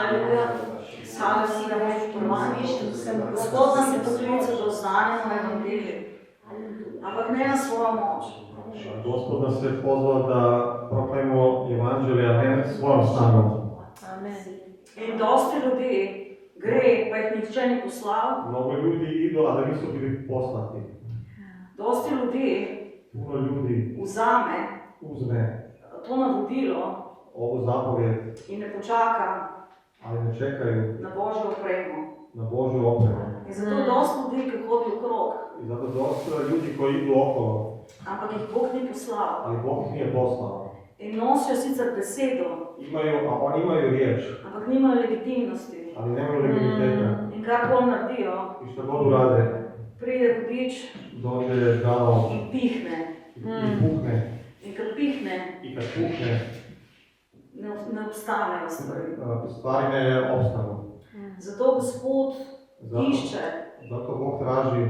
Halleluja. Slava si ga Božji prvani. Gospod nas je poklical do znanja o evangeliju. Ampak ne na svojo moč. Gospod nas je pozval da proklamujemo evangelija ne svojom snagom. Amen. In dosti ljudi gre, pa jih nihče ni poslal. Mnogo ljudi idu, a da niso bili poslati. Dosti ljudi Puno ljudi uzme to navodilo ovu zapovjed, in ne počaka ali ne čekaju na Božjo opremo. na Božju opremu. In zato dosti ljudi, ki hodi okrog, I zato dosta ljudi koji idu okolo, ampak jih Bog ni poslal. ali Bog ih nije poslao. In nosijo sicer besedo, Oni imaju riječ, ampak nimajo legitimnosti. ali nemaju legitimiteta. In kar bolj naredijo, I što god urade, pride vodič dođe dao in pihne. i puhne. In kad pihne, I kad puhne, ne obstanejo stvari. stvari ne opstanu. Zato Gospod išče Zato Bog traži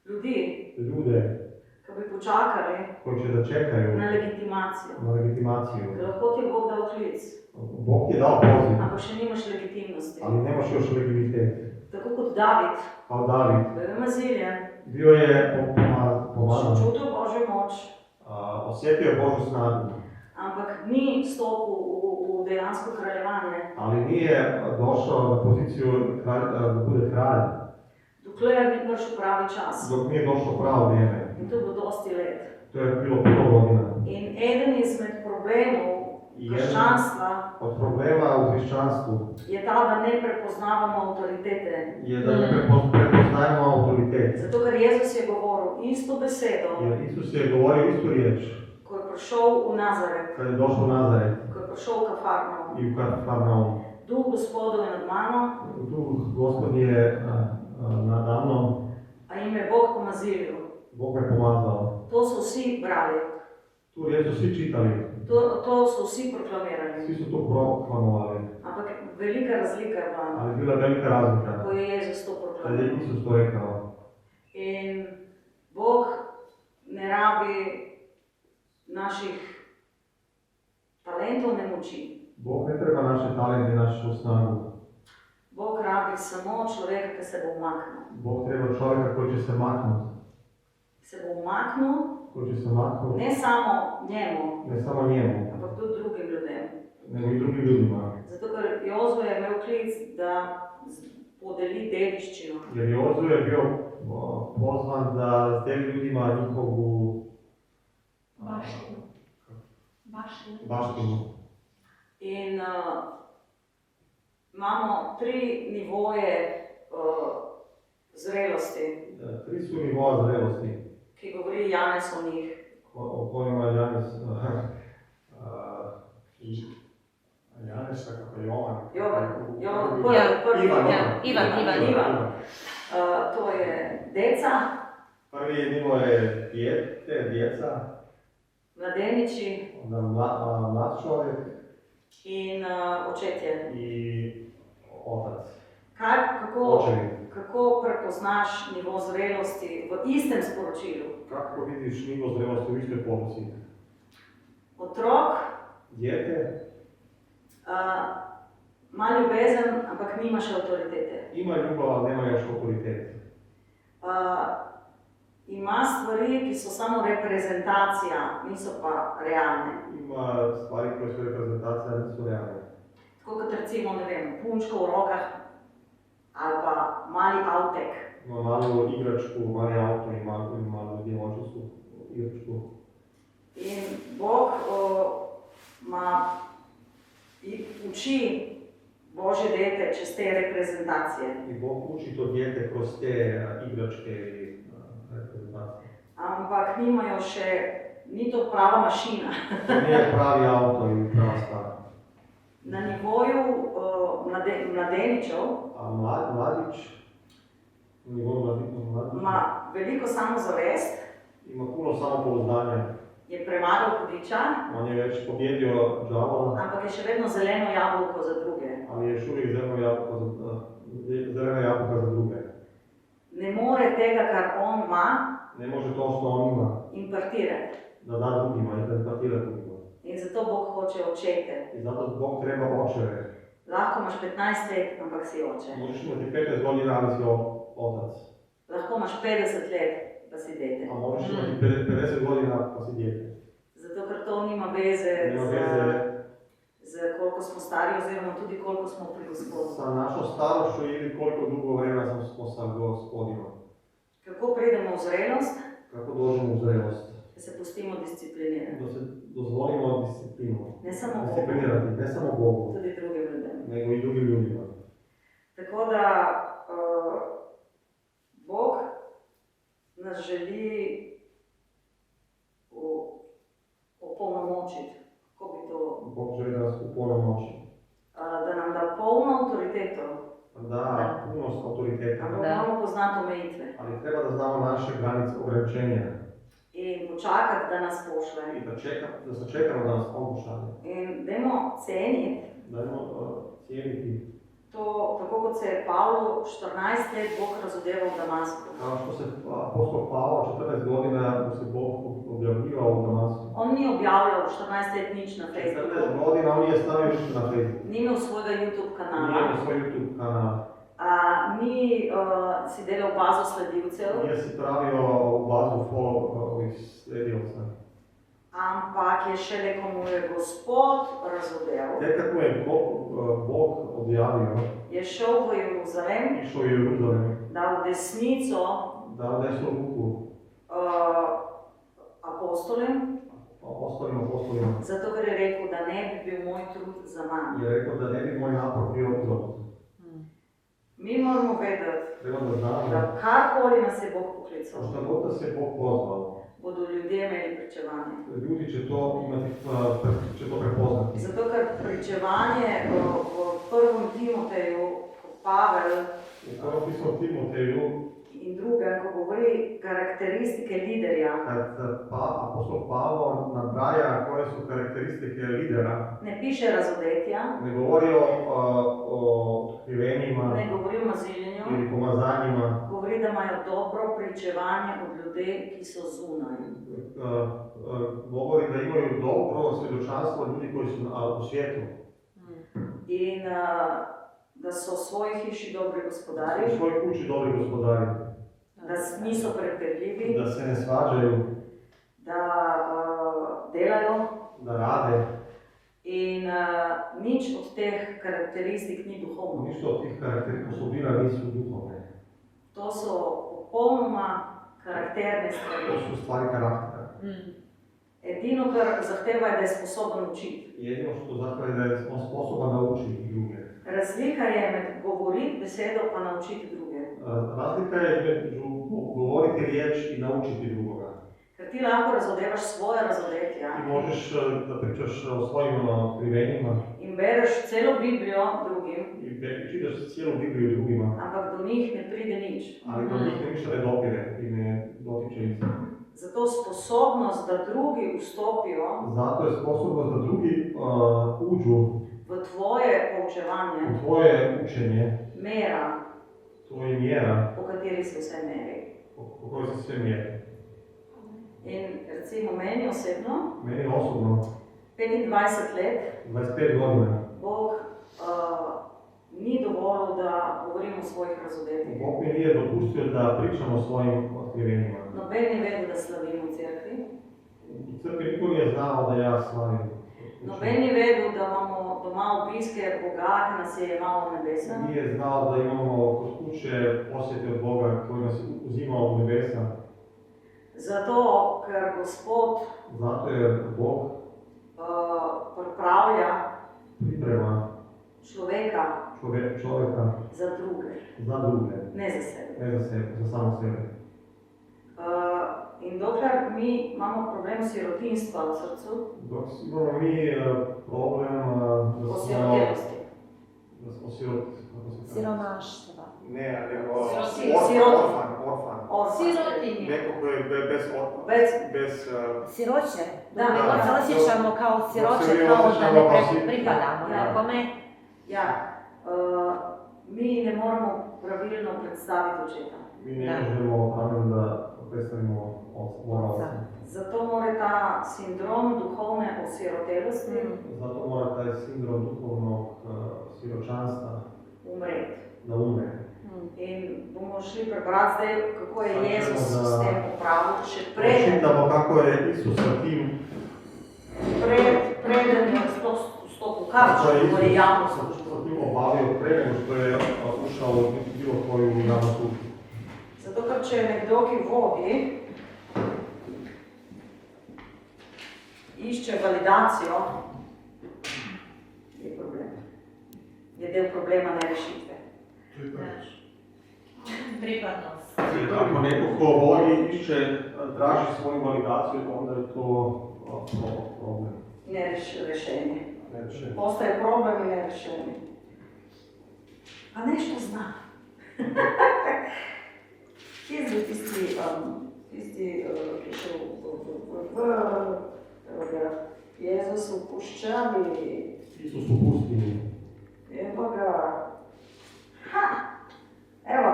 ljudi, ljude ki bi počakali koji će da čekaju na legitimaciju. na legitimaciju. Ker lahko ti je Bog dal klic, Bog ti je dao poziv, ampak še nimaš legitimnosti. ali nemaš još legitimitet. Tako kot David, Kao David, bil je maziljen, bio je pomazan, čutil Božjo moč, osjetio je Božju snagu, ampak ni stopil v dejansko kraljevanje, ali nije došao na poziciju da bude kralj, dokler ni prišel pravi čas. dok nije došlo pravo vrijeme. In to bo dosti let. To je bilo puno godina. In eden izmed problemov I krščanstva od problema u hrišćanstvu je ta, da ne prepoznavamo avtoritete. je da ne prepoznajemo autoritet. Zato, ker Jezus je govoril isto besedo, Jer Isus je govorio istu riječ ko je prišel v Nazaret, kad je došao u Nazaret ko je prišel v Kafarnaum. i u Kafarnaum. Duh Gospodov je nad mano, Tu Gospod je nada mnom, a im je Bog pomazilil. Bog me pomazao. To so vsi brali, Tu riječ su svi čitali, to so vsi proklamirali. svi su to proklamovali, Ampak velika razlika je bila, ali bila velika razlika ko je Jezus to kad je proklamiral. Isus to rekao. In Bog ne rabi naših talentov, ne moči. Bog ne treba naše talente i našu snagu. Bog rabi samo človeka, ki se bo umaknil. Bog treba čovjeka koji će se maknuti. Se bo umaknil Koji će se maknuti, ne samo njemu, ne samo njemu, ampak tudi drugim ljudem. nego i drugim ljudima. Zato, ker Jozue je imel klic, da podeli dediščino. Jer Jozu je bio pozvan da razdeli ljudima njihovu baštinu. In imamo 3 nivoje zrelosti, 3 su nivoa zrelosti ki govori Janez o njih. o kojima Janez, Janez, kako Jovan, Ivan. To je deca, prvi nivo je djeca, mladeniči onda mlad čovjek in očetje. i otac, Kako kako prepoznaš nivo zrelosti v istem sporočilu? Kako vidiš nivo zrelosti u istoj poruci? Otrok Dijete ima ljubezen, ampak nima še avtoritete. ima ljubav, ali nema još autoritet. Ima stvari, ki so samo reprezentacija, niso pa realne. Ima stvari koje su reprezentacija, ali nisu realne. Tako kot recimo, ne vem, punčka v rokah ali pa mali avtek. Ima malu igračku, mali auto i malu djevojčicu igračku. In Bog uči Božje dete čez te reprezentacije. I Bog uči to dijete kroz te igračke i reprezentacije. Ampak nimajo še, ni to prava mašina. To nije pravi auto i prava stvar. Na nivoju mladeničev A mladić, u nivou mladića, ima veliko samozavest, ima puno samopouzdanja. je premagal hudiča, On je već pobjedio đavola, ampak je še vedno zeleno jabolko za druge. ali je još uvijek zelena jabuka za druge. Ne more tega, kar on ima, Ne može to što on ima impartirati. da da drugima i da impartira drugima. In zato Bog hoče očete. I zato Bog treba očeve. Lahko imaš 15 let, ampak si oče. Možeš imati 15 godina, ali si otac. Lahko imaš 50 let, pa si dete. A možeš imati 50 godina, pa si dijete. Zato, ker to nima veze Nema veze z koliko smo stari, oziroma tudi koliko smo pri Gospodu. sa našom starošću ili koliko dugo vremena smo sa Gospodinom. Kako pridemo v zrelost? Kako dođemo u zrelost? Da se pustimo disciplinirati. Da se dozvolimo disciplinu. Ne samo Bogu, Disciplinirati, ne samo Bogu, tudi drugim ljudem. nego i drugim ljudima. Tako da Bog nas želi opolnomočiti. Kako bi to? Bog želi da nas upolnomoči. Da nam da polno avtoriteto. Da, punost autoriteta. Ampak moramo poznati omejitve. Ali treba da znamo naše granice ograničenja. In počakati, da nas pošle. I da se čekamo da nas on pošalje. In dajmo ceniti Dajmo cijeniti. to, tako kot se je Pavlu 14 let Bog razodeval v Damasku. Kao što se apostol Pavlo 14 godina mu se Bog objavljivao u Damasku. On ni objavljal 14 let nič na 14 Facebooku. godina on nije stavio ništa na Facebook. Ni imel svojega YouTube Nije kanala. imao svoj YouTube kanal. Ni si delal bazo sledilcev. Nije si pravio bazu ovih sledilca. Ampak je šele, ko mu je Gospod razodeval, Tek kad mu je Bog objavio, je šel v Jeruzalem, išao je u Jeruzalem, dal desnico dao desnu ruku apostolem, ostalim apostolima. zato ker je rekel, da ne bi bil moj trud za manj. Je rekao da ne bi moj napor bio uzalud. Mi moramo vedeti, Treba da znamo da karkoli nas je Bog poklical, šta god da se Bog pozvao, bodo ljudje imeli pričevanje. ljudi će to imati, će to prepoznati. Zato ker pričevanje v prvem Timoteju, ko Pavel U prvom pismu Timoteju, in drugem, ko govori karakteristike liderja, kad apostol Pavlo nabraja koje su karakteristike lidera, ne piše razodetja, ne govori o otkrivenjima ne govori o maziljenju, ili pomazanjima, govori, da imajo dobro pričevanje od ljudi, ki so zunaj. govori da imaju dobro svjedočanstvo ljudi koji su u svijetu. In da so v svoji hiši dobri gospodari, U svojoj kući dobri gospodari, da niso prepirljivi, da se ne svađaju, da delajo. da rade. In nič od teh karakteristik ni duhovno. Ništa od tih osobina nisu duhovne. To so popolnoma karakterne stvari. To su stvari karaktera. Edino, kar zahteva, je, da je sposoben učiti. Jedino što zahteva je da je on sposoban naučiti druge. Razlika je med govoriti besedo pa naučiti druge. Razlika je između govoriti riječ i naučiti drugoga. Ker ti lahko razodevaš svoje razodetja Ti možeš da pričaš o svojim otkrivenjima in bereš celo Biblijo drugim, i čitaš cijelu Bibliju drugima, ampak do njih ne pride nič. ali do njih ništa ne dopire i ne dotiče ih se. Zato sposobnost, da drugi vstopijo Zato je sposobnost da drugi uđu v tvoje poučevanje, u tvoje učenje, mera, tvoje mjera po kateri se vse meri. po kojoj se sve mjeri. In recimo meni osebno, Meni osobno, 25 let, 25 godina, Bog ni dovolil, da govorim o svojih razodetih. Bog mi nije dopustio da pričam o svojim otkrivenjima. Noben ni vedel, da slavim v cerkvi. U crkvi niko nije znao da ja slavim. Noben ni vedel, da imamo doma obiske Boga, ki nas je jemal v nebesa. Nije znao da imamo kod kuće posjete od Boga koji nas uzimao u nebesa. Zato, ker Gospod Zato je Bog pripravlja priprema človeka čovjeka za druge, za druge, ne za sebe. ne za sebe, za samo sebe. In dokler mi imamo problem sirotinstva v srcu, Dok imamo mi problem da smo Siromaštva. Ne, nego orfan. Sirotinje. Neko koji je bez Siroće. Da, Da, se osjećamo kao siroće, se mi kao da osjećamo ne kao pripadamo Ja. nekome. ja, mi ne moramo pravilno predstaviti očeta. mi ne možemo pravilno da predstavimo Boga Oca. Zato mora ta sindrom duhovne osirotelosti Zato mora taj sindrom duhovnog siročanstva umreti. da umre. In bomo šli prebrati zdaj, kako je Sad ćemo Jezus da- s tem popravil, še preden Čitamo kako je Isus sa tim, preden je sploh vstopil v kako kač, je ko je javno Isus službo. sa tim obavio pre nego što je ušao u bilo koju javnu službu. Zato, ker če je nekdo, ki vodi, išče validacijo, je problem. Je del problema, ne rešitve. Pripadnost. Ako neko ko vodi išće, traži svoju validaciju, onda je to problem. Ne rešenje. Ne rešenje. Postaje problem i ne rešenje. A nešto zna. Kje je tisti, ki še Jezus v puščavi, Isus u pustinji. evo ga. Evo,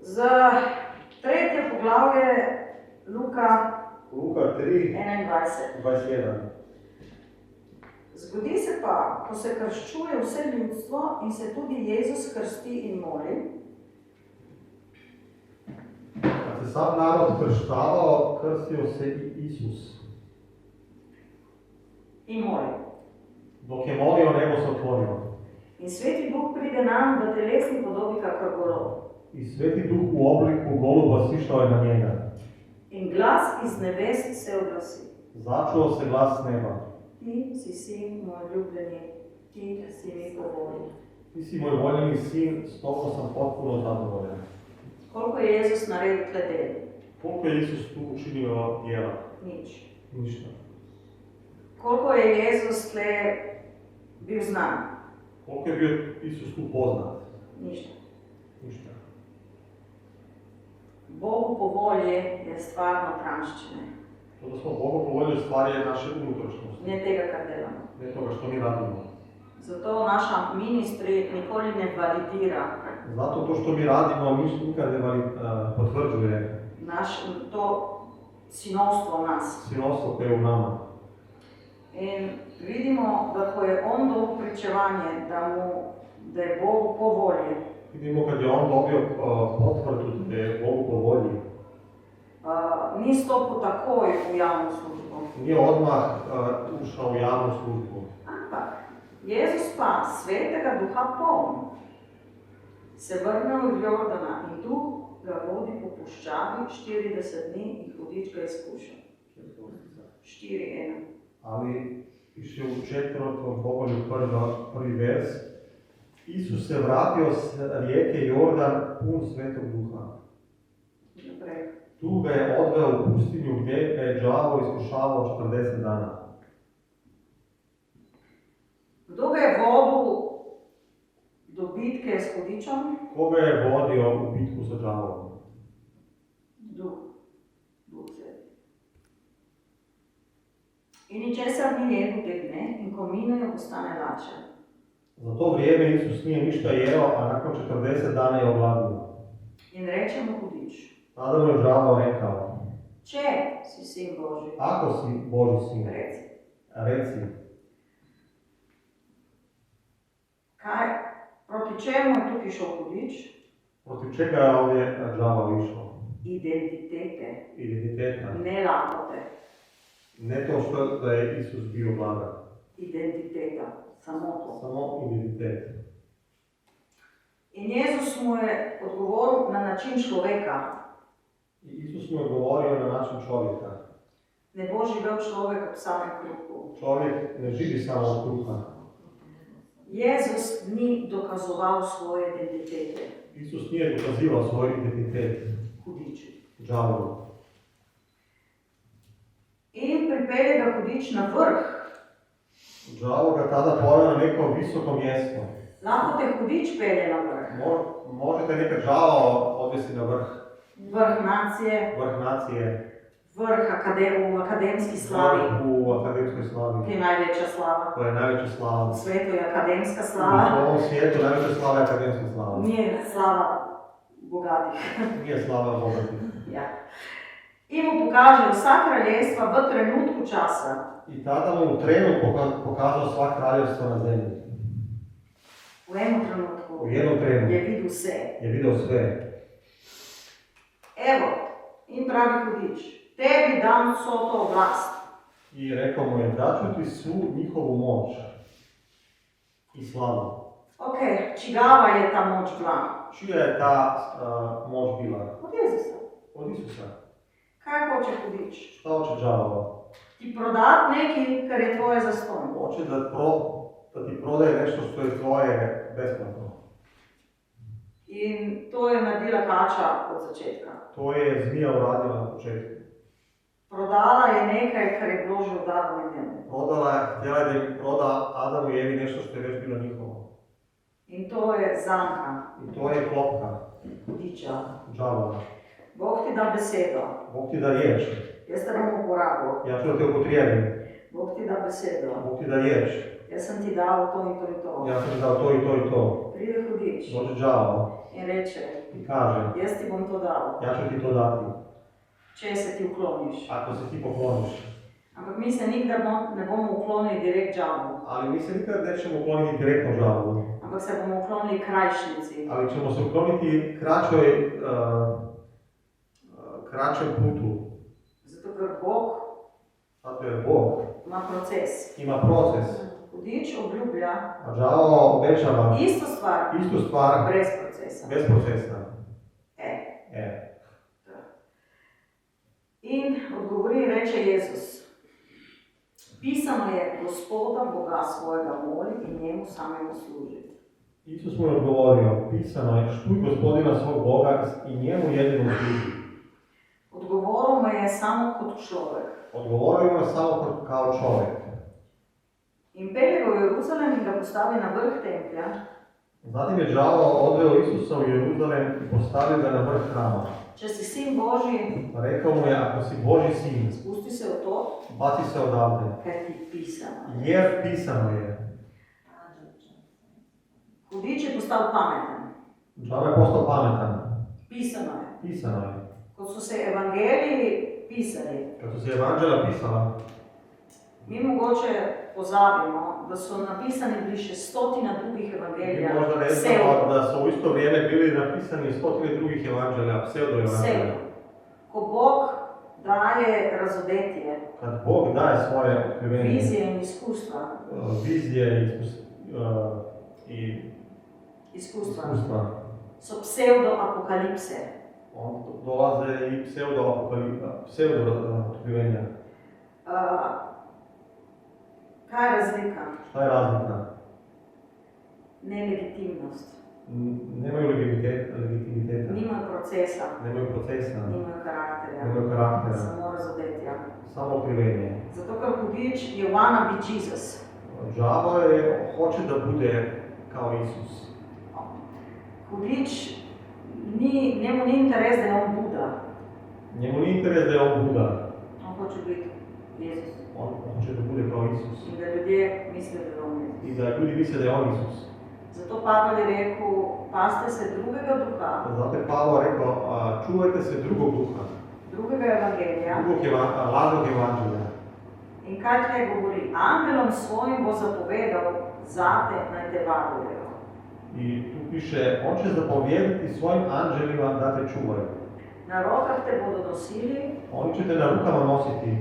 za 3. poglavje Luka Luka 3, 21. 21. Zgodi se pa, ko se krščuje vse ljudstvo in se tudi Jezus krsti in moli, Kad se sam narod krštavao, krstio se i Isus. in moli. Dok je molio, nebo se otvorio. In Sveti Duh pride nam v telesni podobi kakor golo. I Sveti Duh u obliku goluba sišao je na njega. In glas iz nebes se oglasi. Začuo se glas s neba. Ti si sin moj ljubljeni, ti si mi po volji. Ti si moj voljeni sin, s tobom sam potpuno zadovoljan. Koliko je Jezus naredil tle del? Koliko je Isus tu učinio djela? Nič. Ništa. Koliko je Jezus tle bil znan? Koliko je bio Isus tu poznat? Ništa. Ništa. Bogu po volji je stvar notranjščine, To da smo Bogu povoljili stvar je naše unutrašnjosti. ne tega, kar delamo. Ne toga što mi radimo. Zato naša ministri nikoli ne validira Zato to što mi radimo, nikad ne potvrđuje to sinovstvo v nas. sinovstvo koje je u nama. In vidimo, da ko je on dal pričevanje, da je Bogu po volji, Vidimo kad je on dobio potvrdu da je Bogu po volji. ni stopil takoj v javno službo. Nije odmah ušao u javnu službu. Ampak Jezus pa, Svetega Duha poln, se vrnil v Jordana in Duh ga vodi po puščavi 40 dni in hudič ga izkuša. 4:1. Ali piše u 4. poglavlju prvi vers. Isus se vratio s rijeke Jordan pun Svetog Duha. Naprej. Tu ga je odveo u pustinju gdje ga je đavo iskušavao 40 dana. Kdo ga je vodil do bitke s hudičem? Koga je vodio u bitku sa đavolom? Duh Sveti. In ničesar ni jedel te dne in ko minejo, postane lačen. Za to vrijeme Isus nije ništa jeo, a nakon 40 dana je ogladio. In reče mu hudič, Tada mu je đavo rekao, če si sin Božji, ako si Božji sin, reci. reci, Kaj, proti čemu je tukaj šel hudič? protiv čega je ovdje đavo išao? Identitete, Identiteta. ne lakote. Ne to što da je Isus bio blagan, Identiteta, samo to. samo identitet. In Jezus mu je odgovoril na način človeka. I Isus mu je govorio na način čovjeka. Ne bo živel človek ob samem kruhu. Čovjek ne živi samo od kruha. Jezus ni dokazoval svoje identitete. Isus nije dokazivao svoj identitet Hudiču. đavolu. In pripelje ga hudič na vrh. Đavo ga tada poveo na neko visoko mjesto. Lahko te hudič pelje na vrh. Možete nekad đavo odvesti na vrh. Vrh nacije, Vrh nacije, vrh v akademski slavi, u akademskoj ki slavi. je največja slava. koja je najveća V slava. svetu je akademska U slava, ovom svijetu najveća slava je akademska slava. nije slava bogatih. Nije slava bogatih. Ja. I mu pokaže vsa kraljestva v trenutku časa. I tada mu u trenu pokazao sva kraljevstva na zemlji. U jednom trenutku U jednom trenu je vidio sve. je vidio sve. Evo, in pravi hudič, tebi dam vso to vlast. I rekao mu je, daću ti svu njihovu moć i slavu. Ok, čigava je ta moč bila? Čija je ta moć bila? Od Jezusa. Od Isusa. Kaj hoče hudič? Šta hoće đavo? Ti prodat neki, kar je tvoje zastonj. Hoće da ti prodaje nešto što je tvoje besplatno. In to je naredila kača od začetka. To je zmija uradila na početku. Prodala je nekaj, kar je bilo že od Adama i Eve. Htjela je da im proda Adamu i Evi nešto što je već bilo njihovo. In to je zanka, I to je klopka, hudiča. đava. Bog ti da besedo. Bog ti da riječ. Jaz te bom uporabil. Ja ću da te upotrijebim. Bog ti da besedo. Bog ti da riječ. Jaz sem ti dal to in to in to. Ja sam ti dao to i to i to. Pride hudič Dođe đavo in reče, i kaže, jaz ti bom to dal, ja ću ti to dati. če se ti ukloniš. Ako se ti pokloniš. Ampak mi se nikdar ne bomo uklonili direkt džavu, Ali mi se nikad nećemo ukloniti direktno žalu. ampak se bomo uklonili krajšnici. Ali ćemo se ukloniti kraćem putu. Zato ker Bog Zato jer Bog ima proces. ima proces. Hudič obljublja A đavo obećava isto stvar, istu stvar brez procesa. bezprocesna. In odgovori in reče Jezus, pisano je, Gospoda Boga svojega moli in njemu samemu služi. Isus mu je odgovorio, pisano je, štuj Gospodina svog Boga i njemu jedinom služi. Odgovoril mu je samo kot človek. Odgovorio mu je samo kao čovjek. In pelje ga v Jeruzalem in ga postavi na vrh templja. Zatim je đavo odveo Isusa u Jeruzalem i postavio ga na vrh hrama. Če si sin Božji, Rekao mu je, ako si Božji sin, spusti se v to, baci se odavde. kaj ti pisano. Jer pisano je. Hudič je postal pameten. Đavo je postao pametan. Pisano je. Pisano je. Ko so se evangeliji pisali, Kad su se evanđela pisala, mi mogoče pozabimo, da so napisani bili še stotina drugih mi evangelija. možda ne znamo da su u isto vrijeme bili napisani stotine drugih evanđelja, pseudo-evanđelja. Ko Bog daje razodetje, Kad Bog daje svoje otkrivenje, vizije in izkustva, vizije i izkustva, iskustva, so pseudo-apokalipse. dolaze i pseudo-otkrivenja. Kaj je razlika? Šta je razlika? Nelegitimnost. Nemaju legitimiteta, Nima procesa, nemaju procesa, nima karakterja, nemaju karaktera, samo razodetja. samo otkrivenje. Zato ker hudič je wanna be Jesus. Đavo hoće da bude kao Isus. Hudič, njemu ni interes, da je on Buda. Njemu nije interes da je on Buda, On hoče biti Jezus. on hoće da bude kao Isus. In da ljudje misle, da je on Jezus. I da ljudi misle da je on Isus. Zato Pavel je rekel, pazite se drugega duha, Zato je Pavao rekao, čuvajte se drugog duha, drugega evangelija. lažnog evanđelja. In kaj tle govori? Angelom svojim bo zapovedal, zate naj te varujejo. I tu piše, on će zapovjediti svojim anđelima da te čuvaju. Na rokah te bodo nosili, Oni će te na rukama nositi,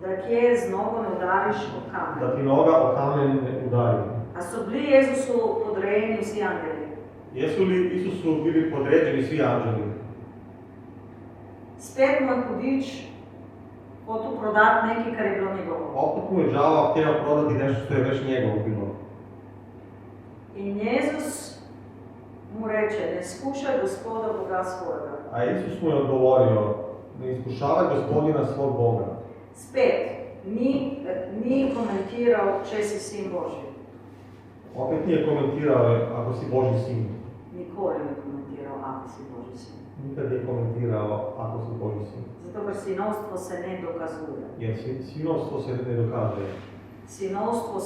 da kje z nogo ne udariš o kamen. da ti noga o kamen ne udari. A so bili Jezusu podrejeni vsi angeli? Jesu li Isusu bili podređeni svi anđeli? Spet mu je hudič hotel prodati nekaj, kar je bilo njegovo. Opet mu je đavo htio prodati nešto što je već njegovo bilo. In Jezus mu reče, ne skušaj Gospoda Boga svojega. A Isus mu je odgovorio, ne iskušavaj Gospodina svog Boga. Spet, ni komentiral, če si sin Božji. Opet nije komentirao ako si Božji sin. Nikoli ni komentiral, ako si Božji sin. Nikad nije komentirao ako si Božji sin. Zato, ker sinovstvo se ne dokazuje. Jer sinovstvo se ne dokazuje. O sinovstvu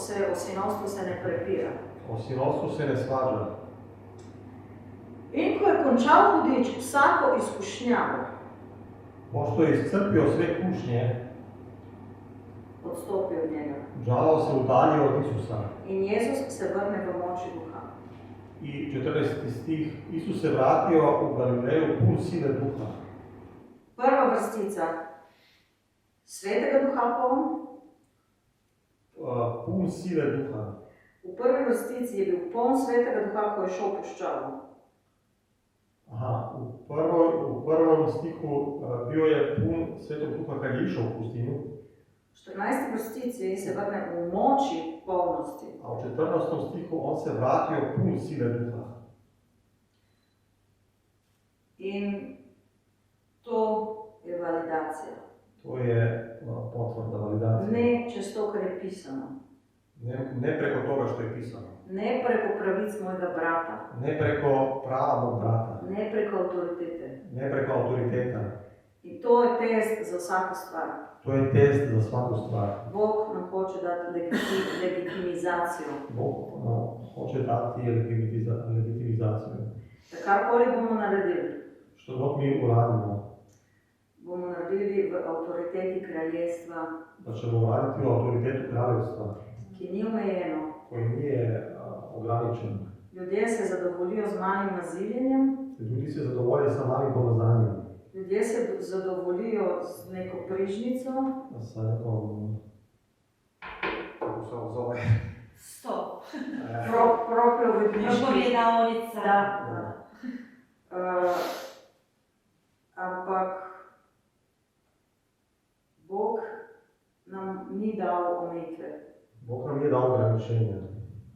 se ne prepira. O sinovstvu se ne svađa. In ko je končal hudič vsako izkušnjavo, Pošto je iscrpio sve kušnje, odstopil od njega. žalao se udalio od Isusa. In Jezus se vrne v moči duha. I 14. stih, Isus se vratio u Galileju pun sile duha. Prva vrstica, svetega duha poln. Pun sile duha. V prvi vrstici je bil poln svetega duha, ko je šel puščavo. Aha, u prvom stihu bio je pun svetog duha kad je išao u pustinju, V 14. vrstici se vrne v moči polnosti. a u 14. stihu on se vratio pun sile duha. In to je validacija. To je potvrda, validacija. Ne čez to, kar je pisano. Ne preko toga što je pisano. Ne preko pravic mojega brata. Ne preko prava mog brata. Ne preko avtoritete. Ne preko autoriteta. In to je test za vsako stvar. To je test za svaku stvar. Bog nam hoče dati legitimizacijo. Bog hoće dati legitimizaciju. Da karkoli bomo naredili, Što god mi uradimo, bomo naredili v avtoriteti kraljestva, da ćemo uraditi u autoritetu kraljevstva, ki ni omejeno. koji nije ograničen. Ljudje se zadovoljijo z malim nazivljenjem, Ljudi se zadovolje sa malim pomazanjem, ljudje se zadovoljijo z neko prižnico, sa nekom, kako se ovo zove, Stop. propovjedniški. Propovedalnica. Da. Ampak Bog nam ni dal omejitve. Bog nam nije dao ograničenja.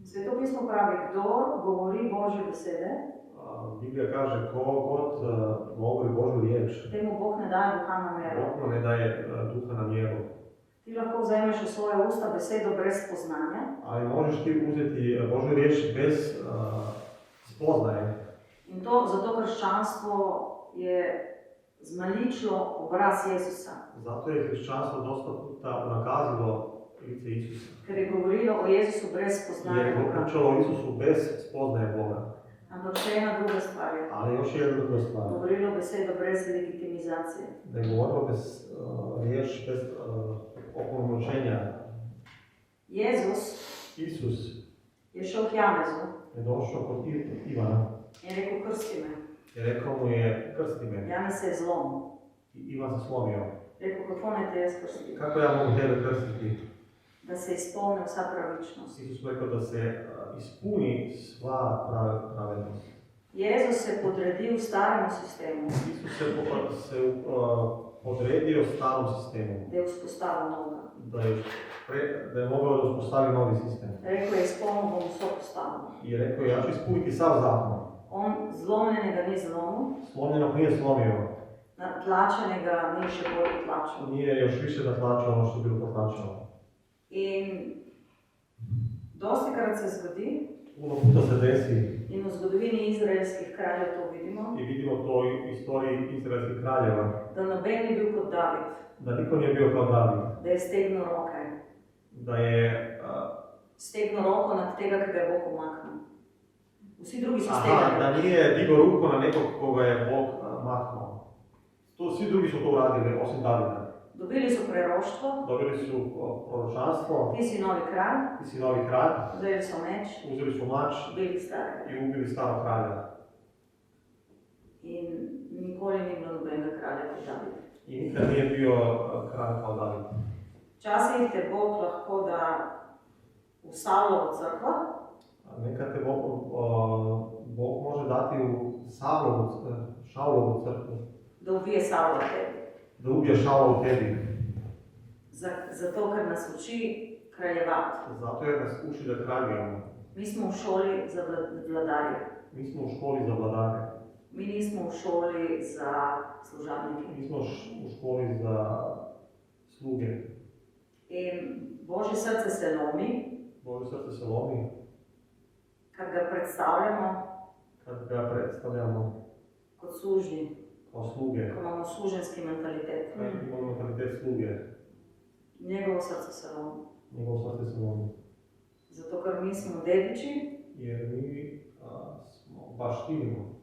Sveto pismo pravi, kdo govori Božje besede, Biblija kaže, ko god govori Božju riječ, temu Bog ne daje duha na mero. Bog mu ne daje duha na mjeru. Ti lahko vzameš v svoje usta besedo brez spoznanja, Ali možeš ti uzeti Božju riječ bez spoznaje. in to zato krščanstvo je zmaličilo obraz Jezusa, Zato je hrišćanstvo dosta puta nakazilo lice Isusa. ker je govorilo o Jezusu brez Jer spoznanja je Boga. pričalo o Isusu bez spoznaje Boga. Ampak še ena druga stvar je, Ali još jedna druga stvar. govorilo besedo brez legitimizacije. Da je govorilo bez riječ, bez opolnomoćenja. Jezus Isus je šel k Janezu je došao kod Ivana in rekel, krsti me. i rekao mu je, krsti me. Janez se je zlomil. I Ivan se slomio. Rekel, kako naj te jaz krstim? Kako ja mogu tebe krstiti? Da se izpolni vsa pravičnost. Isus rekao da se ispuni sva pravednost. Jezus se podredil staremu sistemu, Isus se podredio starom sistemu, da je vzpostavil novega. da je mogao da uspostavi novi sistem. Rekel je, izpolnil bom vso postavljeno. I rekao je, ja ću ispuniti sav zakon. On zlomljenega ni zlomil, Slomljenog nije slomio, natlačenega ni še bolj potlačil. nije još više natlačio ono što je bilo potlačeno. In dostikrat se zgodi, Puno puta se desi in v zgodovini izraelskih kraljev to vidimo, i vidimo to u istoriji izraelskih kraljeva, da noben ni bil kot David, da niko nije bio kao David, da je stegnil roke, da je stegnil roko nad tega, ki ga je Bog umaknil. Vsi drugi so da stegnili. nije digao ruku na nekog koga je Bog maknuo. Svi drugi su to uradili, osim Davida. Dobili so preroštvo, Dobili su proročanstvo, ti si novi kralj, ti si novi kralj, vzeli so meč, uzeli su mač ubili starega. i ubili starog kralja. In nikoli ni bilo nobenega kralja kot David. I nikad nije bio kralj kao David. Včasih te Bog lahko da v Savlovo crkvo, Nekad te Bog može dati u Šaulovu crkvu, da ubije Savla tebi. da ubije Šaula u tebi. Zato, ker nas uči kraljevati. Zato jer nas uči da kraljujemo. Mi smo v šoli za vladarje. Mi smo u školi za vladare. Mi nismo v šoli za služabnike. Mi smo u školi za sluge. In Božje srce se lomi, Božje srce se lomi kad ga predstavljamo kot služni, kao sluge. ko imamo služenski mentalitet. Kad imamo mentalitet sluge, Njegovo srce se lomi. njegovo srce se lomi. Zato, ker mi smo dediči Jer mi smo baštinimo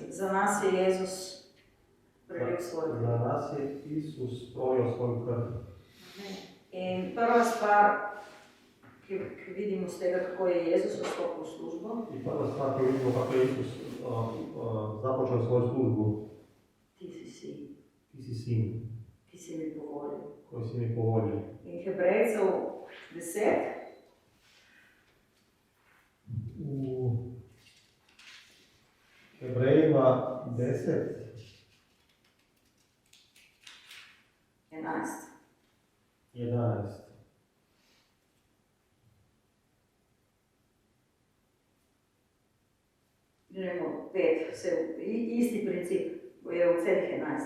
Za nas je Jezus prelil svoj krv. Za nas je Isus prolio svoju krv. In prva stvar, ki vidimo z tega, kako je Jezus vstopil v službo, I prva stvar koju vidimo kako je Isus započeo svoju službu, ti si sin, ti si sin ki si mi povolil. koji si mi povolio. In Hebrejcev 10, U Hebrejima 10, 11. 11. Gremo 5, isti princip je v celih 11.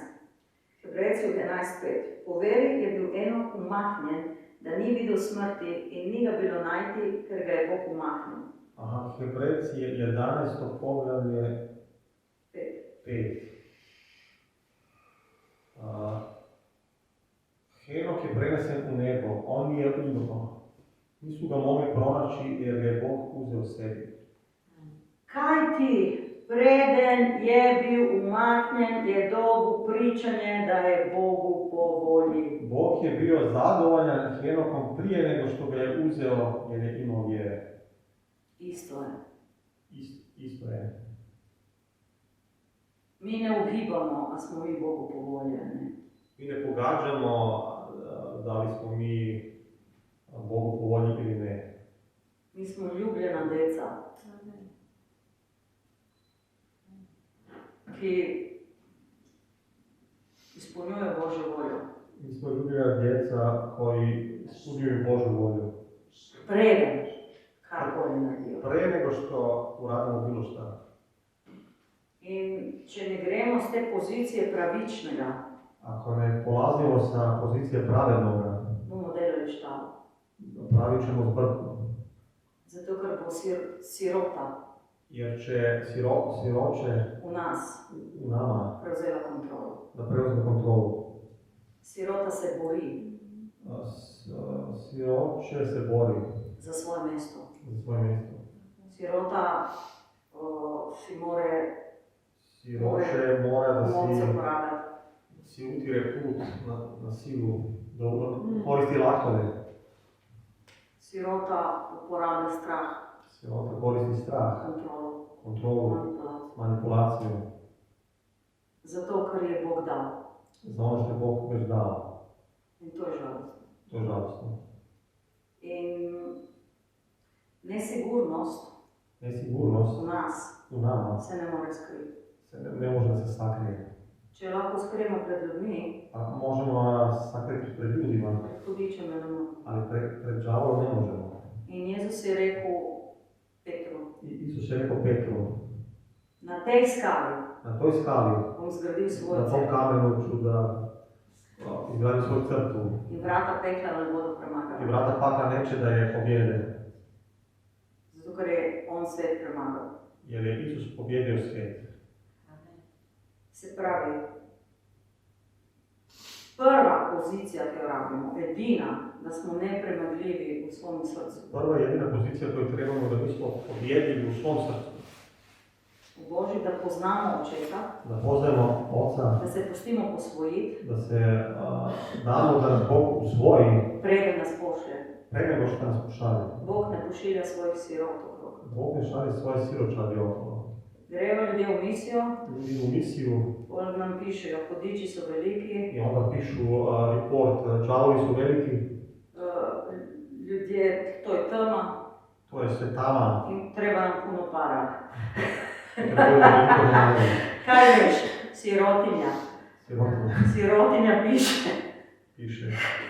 Hebrejcev 11.5. Po veri je bil Enok umaknjen, da ni videl smrti in ni ga bilo najti, ker ga je Bog umaknil. Aha, Hebrejci je 11. poglavlje 5. Henok je prenesen u nebo, on je umro. Nisu ga mogli pronaći jer ga je Bog uzeo sebi. Kaj ti, preden je bil umaknjen, je dobil pričanje, da je Bogu po volji. Bog je bio zadovoljan Henokom prije nego što ga je uzeo jer je imao vjere. Isto je. Isto je. Mi ne ugibamo, a smo mi Bogu po volji, ne? Mi ne pogađamo da li smo mi Bogu po volji ili ne. Mi smo ljubljena deca, ki izpolnjuje Božjo voljo. Mi smo ljubljena djeca koji ispunjuju Božju volju. Preden karkoli naredijo. Prije nego što uradimo bilo šta. In če ne gremo z te pozicije pravičnega, Ako ne polazimo sa pozicije pravednoga, bomo delali štalo. pravit ćemo zbrku. Zato, ker bo sirota Jer će siroče v nas u nama prevzela kontrolo. da preuzme kontrolu. Sirota se bori Siroče se bori za svoje mesto. za svoje mjesto. Sirota si more Siroče mora da moce uporabljati. si utire put na silu, da koristi laktove. Sirota uporablja strah, Sirota koristi strah, kontrolu, manipulaciju. manipulaciju. Zato, ker je Bog dal. Za ono što je Bog već dao. In to je žalostno. To je žalostno. In nesigurnost Nesigurnost v nas u nama se ne more skriti. se ne može da se sakrije. Če lahko skrijemo pred ljudmi, A možemo sakriti pred ljudima, pred hudičem ne moremo. ali pred đavolom ne možemo. In Jezus je rekel Petru, I Isus je rekao Petru, na tej skali na toj skali, bom zgradil svoj na tom cerkev kamenu ću da izgradim svoju crtu in vrata pekla ne bodo i premagala. vrata pakla neće da je pobjede, Zato, ker je on svet premagal. jer je Isus pobjedio svijet. Se pravi, prva pozicija, ki jo rabimo, edina, da smo nepremagljivi v svojem srcu. Prva i jedina pozicija koju trebamo da mi smo pobjedili u svom srcu. V Božji, da poznamo očeta, Da poznajemo Oca, da se pustimo posvojiti, da se damo da nas Bog usvoji preden nas pošlje. pre nego što nas pošalje. Bog ne pošilja svojih sirot okrog. Bog ne šalje svoje siročadi okolo. Grejo ljudje v misijo, Ljudi u misiju bolj nam pišejo, hudiči so veliki, i onda pišu report, đavovi su veliki, ljudje, to je tema to je sve tama, in treba nam puno para. trebaju veliko denara. Kaj veš, sirotinja? Sirotinja Sirotinja piše piše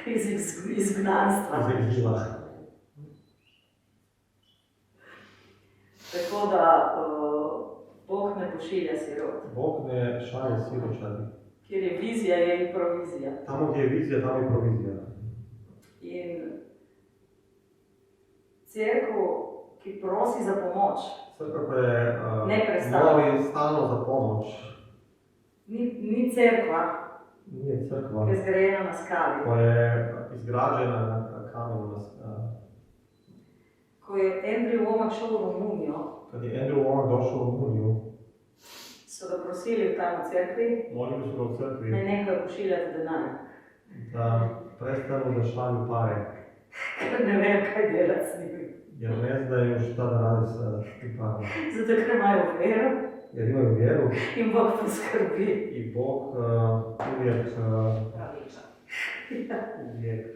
iz izgnanstva. iz egzila. Tako da Bog ne pošilja sirot. Bog ne šalje siročadi. Kjer je vizija, je i provizija. Tamo gdje je vizija, tamo je provizija. In cerkev, ki prosi za pomoč, Crkva koja je Neprestano. moli stalno za pomoć, ni cerkva, nije crkva ki je zgrajena na skali. koja je izgrađena na kamenu. Ko je Andrew Wommack šel v Romunijo, Kad je Andrew Wommack došao u Rumuniju, so ga prosili tam v cerkvi, molili su ga u crkvi naj nehajo pošiljati denar. da prestanu da šalju pare, Ker ne vem, kaj delati s njimi. jer ne znaju šta da rade sa tim parama. Zato, ker imajo vero Jer imaju vjeru in Bog poskrbi. i Bog uvijek, Praviča. uvijek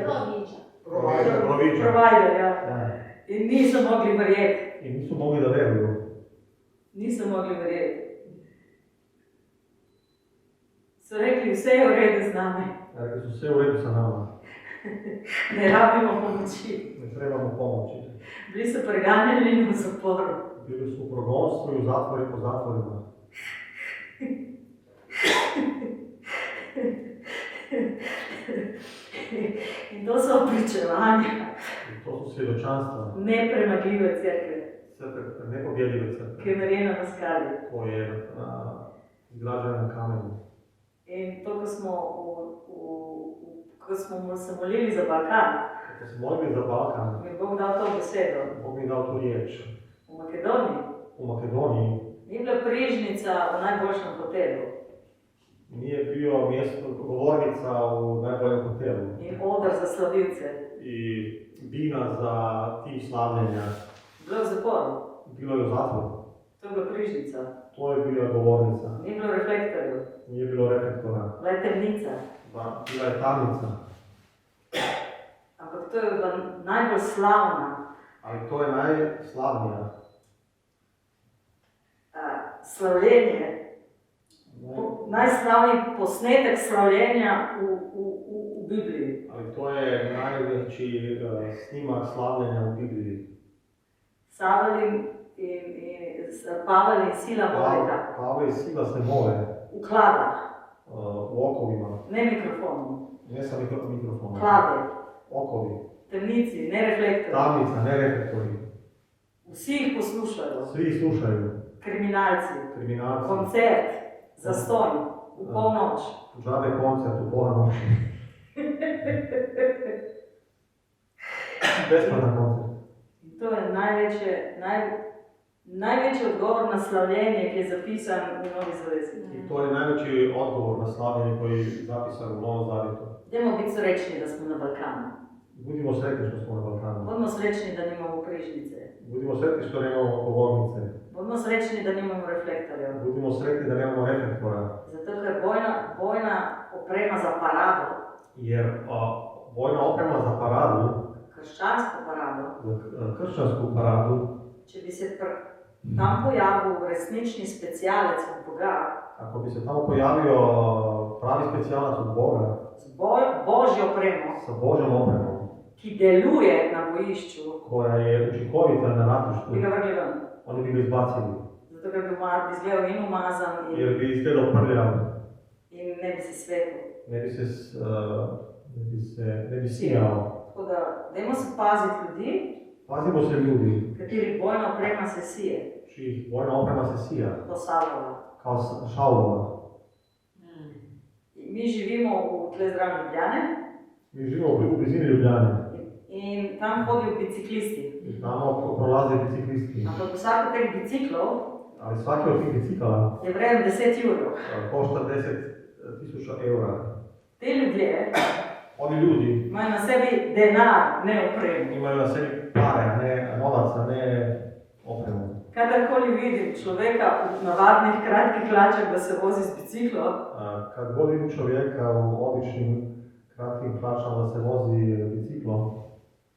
Praviča. Praviča. Provider, ja. Da. In niso mogli verjeti. I nisu mogli da veruju. Niso mogli verjeti. So rekli, vse je v redu z nami. Rekli su sve u redu sa nama, Ne rabimo pomoči. ne trebamo pomoći. Bili so preganjeni in v zaporu. Bili su u progonstvu i u zatvori po zatvorima. In to so pričevanja I to su svjedočanstva, nepremagljive cerkve, nepobjedljive crkve, ki je narejena na skali. koje je izgrađena na kamenu. In to, ko smo se molili za Balkan, Kad smo molili za Balkan, mi je Bog dal to besedo. Bog mi je dao tu riječ. V Makedoniji U Makedoniji ni bila prižnica v najboljšem hotelu nije bio mjesto govornica u najboljem hotelu in odr za slavilce. i bina za tim slavljenja. Bilo je v zaporu. Bilo je u zatvoru. To je bila prižnica. To je bila govornica. Ni bilo reflektorjev. Nije bilo reflektora. Bila je temnica. Bila je tamnica. Ampak to je bila najbolj slavna Ali to je najslavnija. slavljenje. Najslavniji posnetek slavljenja v Bibliji. Ali to je najveći snimak slavljenja u Bibliji. Pavel in Sila molita. Pavel i Sila se mole V kladah, u okovima, ne mikrofonu. ne sa mikrofonom. Klade, Okovi, temnici, ne reflektorji. tamnica, ne reflektori. Vsi jih poslušajo. Svi slušaju, Kriminalci, kriminalci, koncert, zastonj, v polnoč. džabe koncert u pola noći. Besplatan koncert. In to je največji odgovor na slavljenje, ki je zapisan v Novi zavezi. I to je najveći odgovor na slavljenje koji je zapisan u Novom Zavjetu. Dajmo biti srečni, da smo na Balkanu. Budimo sretni što smo na Balkanu. Budimo srečni, da nimamo prižnice. Budimo sretni što nemamo govornice. Budimo srečni, da nimamo reflektorjev. Budimo sretni da nemamo reflektora. Zato, ker bojna oprema za parado, Jer vojna oprema za paradu, krščansko parado, za kršćansku paradu, če bi se tam pojavil resnični specijalec od Boga, ako bi se tamo pojavio pravi specijalac od Boga, z Božjo opremo, sa Božjom opremom, ki deluje na bojišču, koja je učinkovita na ratištu, bi ga vrgli ven. oni bi ga izbacili. Zato, ker bi izgledal in umazan Jer bi izgledao prljav, in ne bi se svetil. ne bi sijao. Tako da, dajmo se paziti ljudi, Pazimo se ljudi, katerih bojna oprema se sije, čijih vojna oprema se sija, do Salova. kao šaulova. Mi živimo v tle zraven Ljubljane Mi živimo u blizini Ljubljane in tam hodijo biciklisti. i tamo prolaze biciklisti. Ampak vsak od teh biciklov Ali svaki od tih bicikala je vreden 10 evrov. košta 10.000 eura. Te ljudje Oni ljudi imajo na sebi denar, ne opremo. imaju na sebi pare, a ne novaca, ne opremu. Kadarkoli vidim človeka v navadnih kratkih hlačah, da se vozi s biciklom, Kad god vidim čovjeka u običnim kratkim hlačama da se vozi biciklom,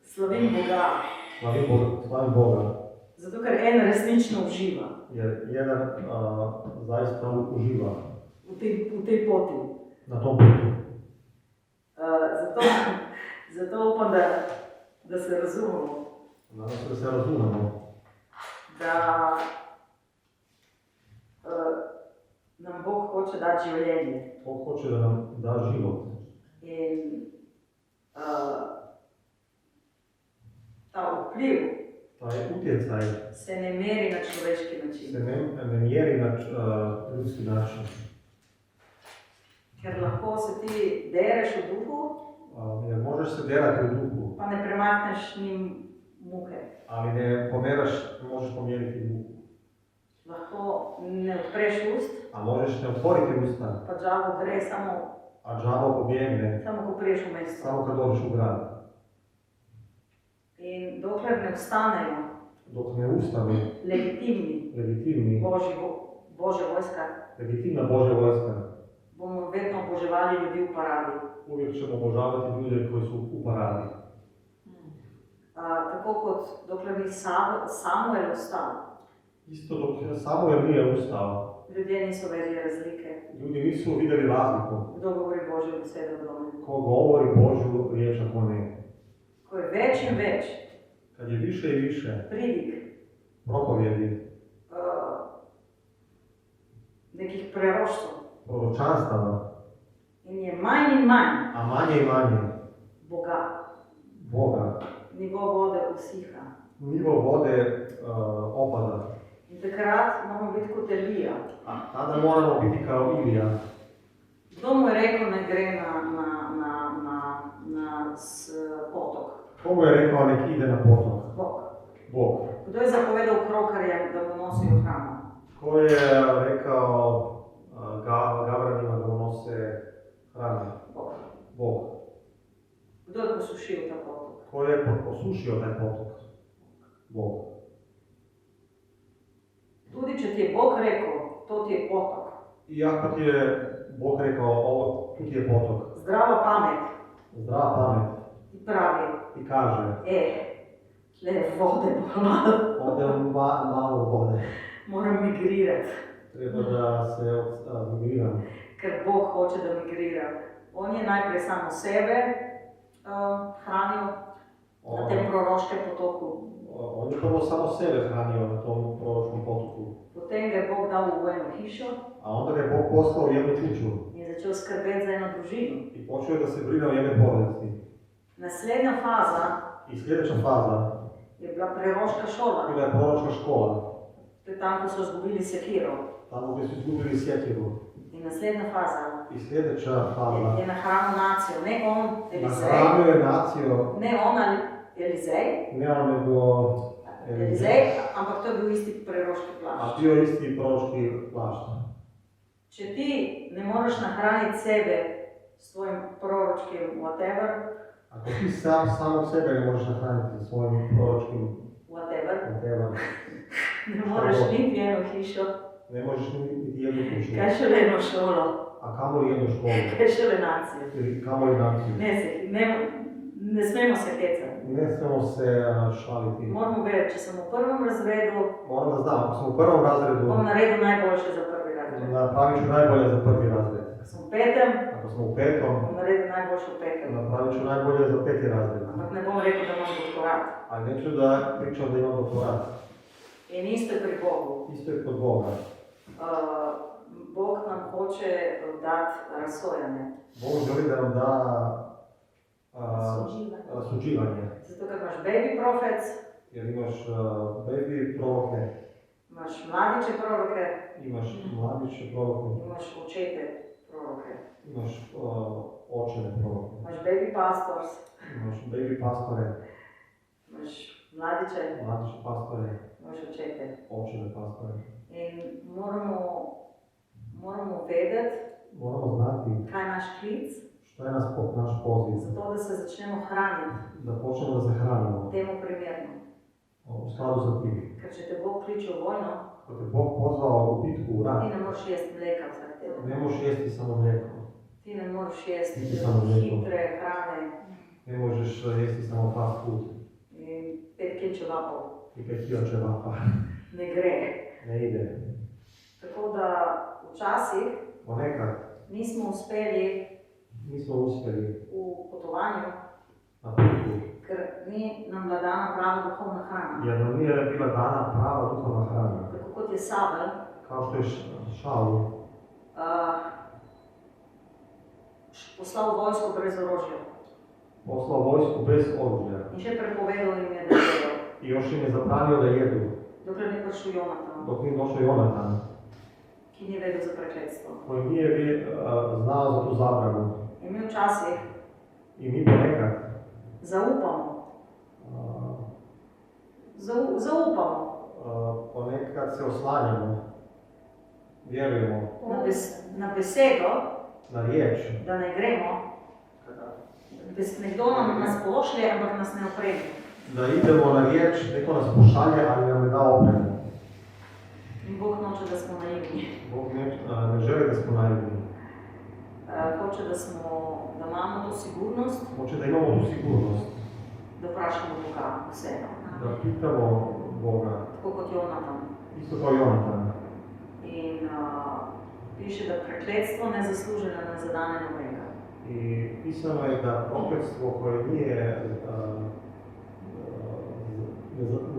slavim Boga. slavim Boga. Zato, ker en resnično uživa Jer jedan zaista uživa v tej poti. na tom putu. Zato upam, da se razumemo, Nadam se da se razumemo. da nam Bog hoče dati življenje. Bog hoće da nam da život. In ta vpliv Taj utjecaj se ne meri na človeški se način. ne mjeri na ljudski način. Ker lahko se ti dereš v duhu, Jer možeš se derati u duhu, pa ne premakneš njim muhe. ali ne pomeraš, možeš pomjeriti muku. lahko ne odpreš ust, a možeš ne otvoriti usta, pa đavo gre samo, a đavo pobjegne samo ko priješ u mesto. samo kad dođeš u grad. In dokler ne ostanejo Dok ne ustanu legitimni Božja vojska, legitimna Božja vojska, bomo vedno oboževali ljudi v paradi. uvijek ćemo obožavati ljude koji su u paradi. Tako kot dokler ni Samuel ostal, Isto dok Samuel nije ustao, ljudje niso vedeli razlike, ljudi nisu vidjeli razliku. kdo govori Božjo besedo v domu. Ko govori Božju riječ, a ko ne. Ko je več in več Kad je više i više pridig, propovjedi, nekih preroštv, proročanstava, in je manj in manj a manje i manje Boga, nivo vode usiha. nivo vode opada. In takrat moramo biti kot Elija. A tada moramo biti kao Ilija. Kdo mu je rekel, ne gre na potok? Ko mu je rekao nek ide na potok? Bog. Bog. Kdo je zapovedal krokarjem, da mu nosijo hranu? Ko je rekao Gavranima da mu nose hranu? Bog. Bog. Kdo je posušil ta potok? Ko je posušio taj potok? Bog. Tudi če ti je Bog rekel, to ti je potok. Iako ti je Bog rekao, ovo, tu ti je potok. Zdrava pamet Zdrava pamet ti pravi, ti kaže, tle je vode malo, ovdje malo vode. moram migrirati, Treba da se migriram. ker Bog hoče da migriram. On je najprej samo sebe hranil na tem proroškem potoku. On je prvo samo sebe hranio na tom proročkom potoku. Potem ga je Bog dal v eno hišo A onda ga je Bog poslao u jednu kuću in začel skrbeti za eno družino. i počeo je da se brine o jednoj porodici. Naslednja faza I sljedeća faza je bila preroška šola. bila je proročka škola. To je tam, ko so izgubili sekiro. Tamo gdje su izgubili sjekiru. In naslednja faza I sljedeća faza je nahranil nacijo. Ne on, Elizej, nahranio je naciju, ne on, Elizej, ne on nego Elizej, ampak to je bil isti preroški a plašč. bio je isti proročki plašt. Če ti ne moreš nahraniti sebe s tvojim proročkim whatever, Ako ti samog sebe ne možeš nahraniti svojim proročkim whatever, whatever, ne moreš niti eno hišo, ne možeš niti jednu kuću, kaj šele eno šolo, a kamoli jednu školu, kaj šele nacijo. ili kamoli naciju. Ne smemo se hecati. Ne smemo se šaliti. Moramo vedeti, če sem v prvem razredu, Moram da znam, ako sam u prvom razredu, bom naredil najboljše za prvi razred. napravit ću najbolje za prvi razred. Ako sem v petem, Ako sam u petom, bom naredil najboljše v petem. napravit ću najbolje za peti razred. Ampak ne bom rekel, da imam doktorat. Ali neću da pričam da imam doktorat. In isto je pri Bogu. Isto je kod Boga. Bog nam hoče dati razsojanje. Bog želi da nam da rasuđivanje. Zato, ker imaš baby profec, Jer imaš baby proroke, imaš mladiće proroke, imaš mladiće proroke, imaš očete proroke, imaš očeve proroke, imaš baby pastors, imaš baby pastore, imaš mladiće, mladiće pastore, imaš očete. očeve pastore. In moramo vedeti, Moramo znati kaj je naš klic, što je naš poziv, zato da se začnemo hraniti da počnemo da se hranimo temu primerno. u skladu sa tim. Ker če te Bog kliče u vojno, Ako te Bog pozvao u bitku, u rat, ti ne možeš jesti mleka vsak teden. ne možeš jesti samo mlijeko, Ti ne možeš jesti Niti samo mlijeko. hitre hrane ne možeš jesti samo fast food in 5 kg čevapov. i 5 kila ćevapa. Ne gre. Ne ide. Tako da včasih Ponekad nismo uspeli nismo uspjeli v potovanju, na putu, ker ni nam bila dana prava duhovna hrana. jer nam nije bila dana prava duhovna hrana. Tako kot je Savel, Kao što je Šaul poslal vojsko brez orožja poslao vojsku bez oružja in še prepovedal jim je, da jedo, i još im je zabranio da jedu, dokler ni prišel Jonatan, dok nije došao Jonatan, ki ni vedel za prekletstvo. koji nije znao za tu zabranu. In mi včasih I mi ponekad zaupamo ponekad se oslanjamo, vjerujemo na besedo, na riječ, da ne gremo, nekdo nas pošlje, ampak nas ne opremi. da idemo na riječ, neko nas pošalje, ali nam ne da opremu. In Bog noče, da smo naivni. Bog ne želi da smo naivni. Hoče, da imamo to sigurnost, Hoće da imamo tu sigurnost, da vprašamo Boga vseeno. da pitamo Boga, Tako kot Jonatan. isto kao Jonatan. In piše, da prekletstvo nezasluženo ne zadane nobenega. I pisano je da prokletstvo koje nije,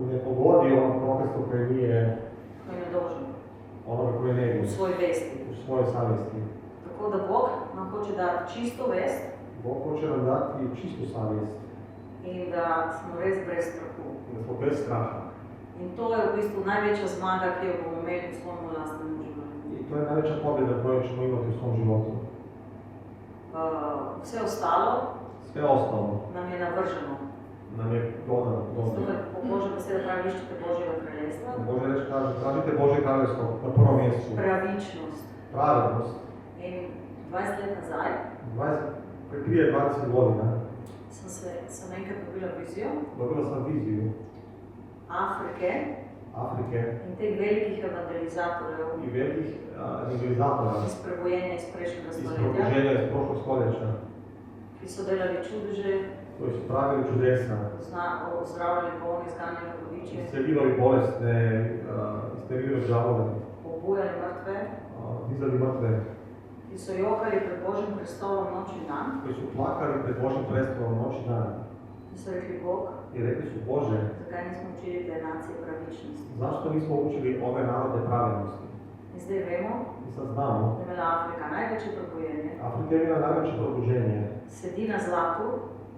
ne pogodi ono prokletstvo koje nije Koji je nedožen onoga koje ne u je svoj vesti. u svojoj savjesti. Tako da Bog nam hoče dati čisto vest Bog hoće nam dati čistu savjest, in da smo res brez strahu. da smo bez straha. In to je v bistvu največja zmaga, ki jo bomo imeli v svojem lastnem življenju. I to je najveća pobjeda koju ćemo imati u svom životu. Vse ostalo Sve ostalo nam je navrženo. nam je dodano. Zato, ker po Božja beseda pravi, iščite Božjega kraljestva. Bože reč kaže, tražite Božje kraljevstvo na prvom mjestu. Pravičnost. Pravednost. In 20 let nazaj Prije 20 godina sem enkrat dobila vizijo dobila sam viziju Afrike in teh velikih evangelizatorjev i velikih evangelizatora iz prebojenja iz prejšnjega iz stoletja, probuženja iz prošlog stoljeća, ki so delali čudeže, koji su pravili čudesa, ozdravljali bolne, izganjali hudiče, isceljivali bolesne, isterilili đavole, obujali mrtve, dizali mrtve, ki so jokali pred Božjim prestolom noč in dan. koji su plakali pred Božjim prestolom noć i dan. In so rekli, Bog, I rekli su, Bože, zakaj nismo učili te nacije pravičnosti? zašto nismo učili ove narode pravednosti? In zdaj vemo, I sad znamo, da je imela Afrika največje probojenje, Afrika je imala najveće probuženje. sedi na zlatu,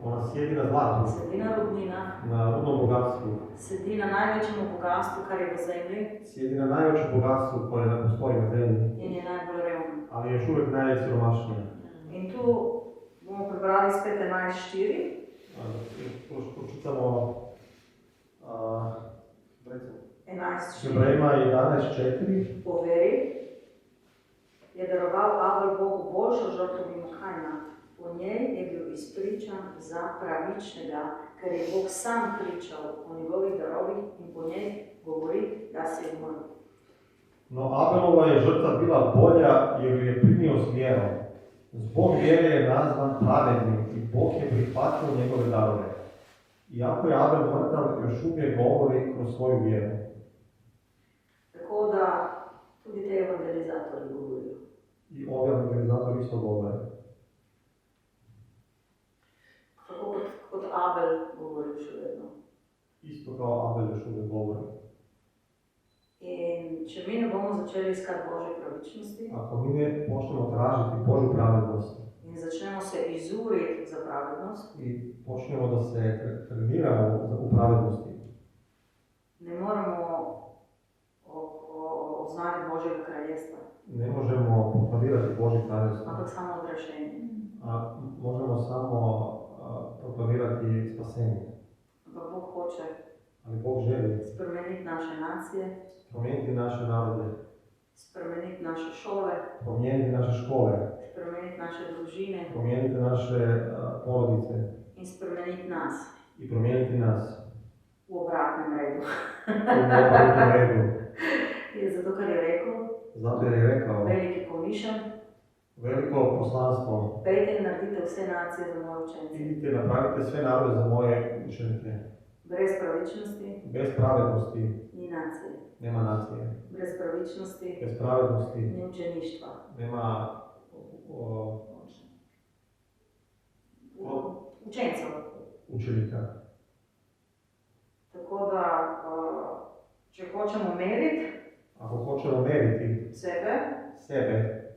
Ona sjedi na zlatu, sedi na rudninah, na rudnom bogatstvu, sedi na največjem bogastvu, kar je v zemlji, sjedi na najvećem bogatstvu koje ne postoji na zemlji, in je najbolj revna. ali je još uvijek najsiromašnija. In tu bomo prebrali spet 11.4. Pročitamo 11.4. Hebrejima 11.4. Po veri je daroval Abel Bogu boljšo žrtvo mimo Kaina. Po njej je bil izpričan za pravičnega, ker je Bog sam pričal o njegovih darovih in po njej govori, da si je umrl. No Abelova je žrtva bila bolja jer ju je primio s vjerom. Zbog vjere je nazvan pravednim i Bog je prihvatio njegove darove. Iako je Abel mrtav, još uvijek govori kroz svoju vjeru. Tako da tudi te evangelizatori govorijo. I ovi evangelizatori isto govore. Tako kot Abel govori še vedno. Isto kao Abel još uvijek govori. In če mi ne bomo začeli iskati Božje pravičnosti Ako mi ne počnemo tražiti Božju pravednost in začnemo se izuriti za pravednost, i počnemo da se treniramo u pravednosti, ne moremo oznati Božjega kraljestva, ne možemo proklamirati Božje kraljevstvo, ampak samo odrešenje. a možemo samo proklamirati spasenje. Ampak Bog hoče Ali Bog želi spremeniti naše nacije, promijeniti naše narode, spremeniti naše šole, promijeniti naše škole, spremeniti naše družine promijeniti naše porodice in spremeniti nas i promijeniti nas v obratnem redu. u obrnutom redu. Je zato, ker je rekel, Zato jer je rekao, veliki pomišljen, veliko poslanstvo, pejte in naredite vse nacije za moje učence. idite napravite sve narode za moje učenike. Brez pravičnosti Bez pravednosti ni nacije. nema nacije. Brez pravičnosti Bez pravednosti ni učeništva. nema Učencev. učenika. Tako da, če hočemo meriti Ako hoćemo meriti sebe,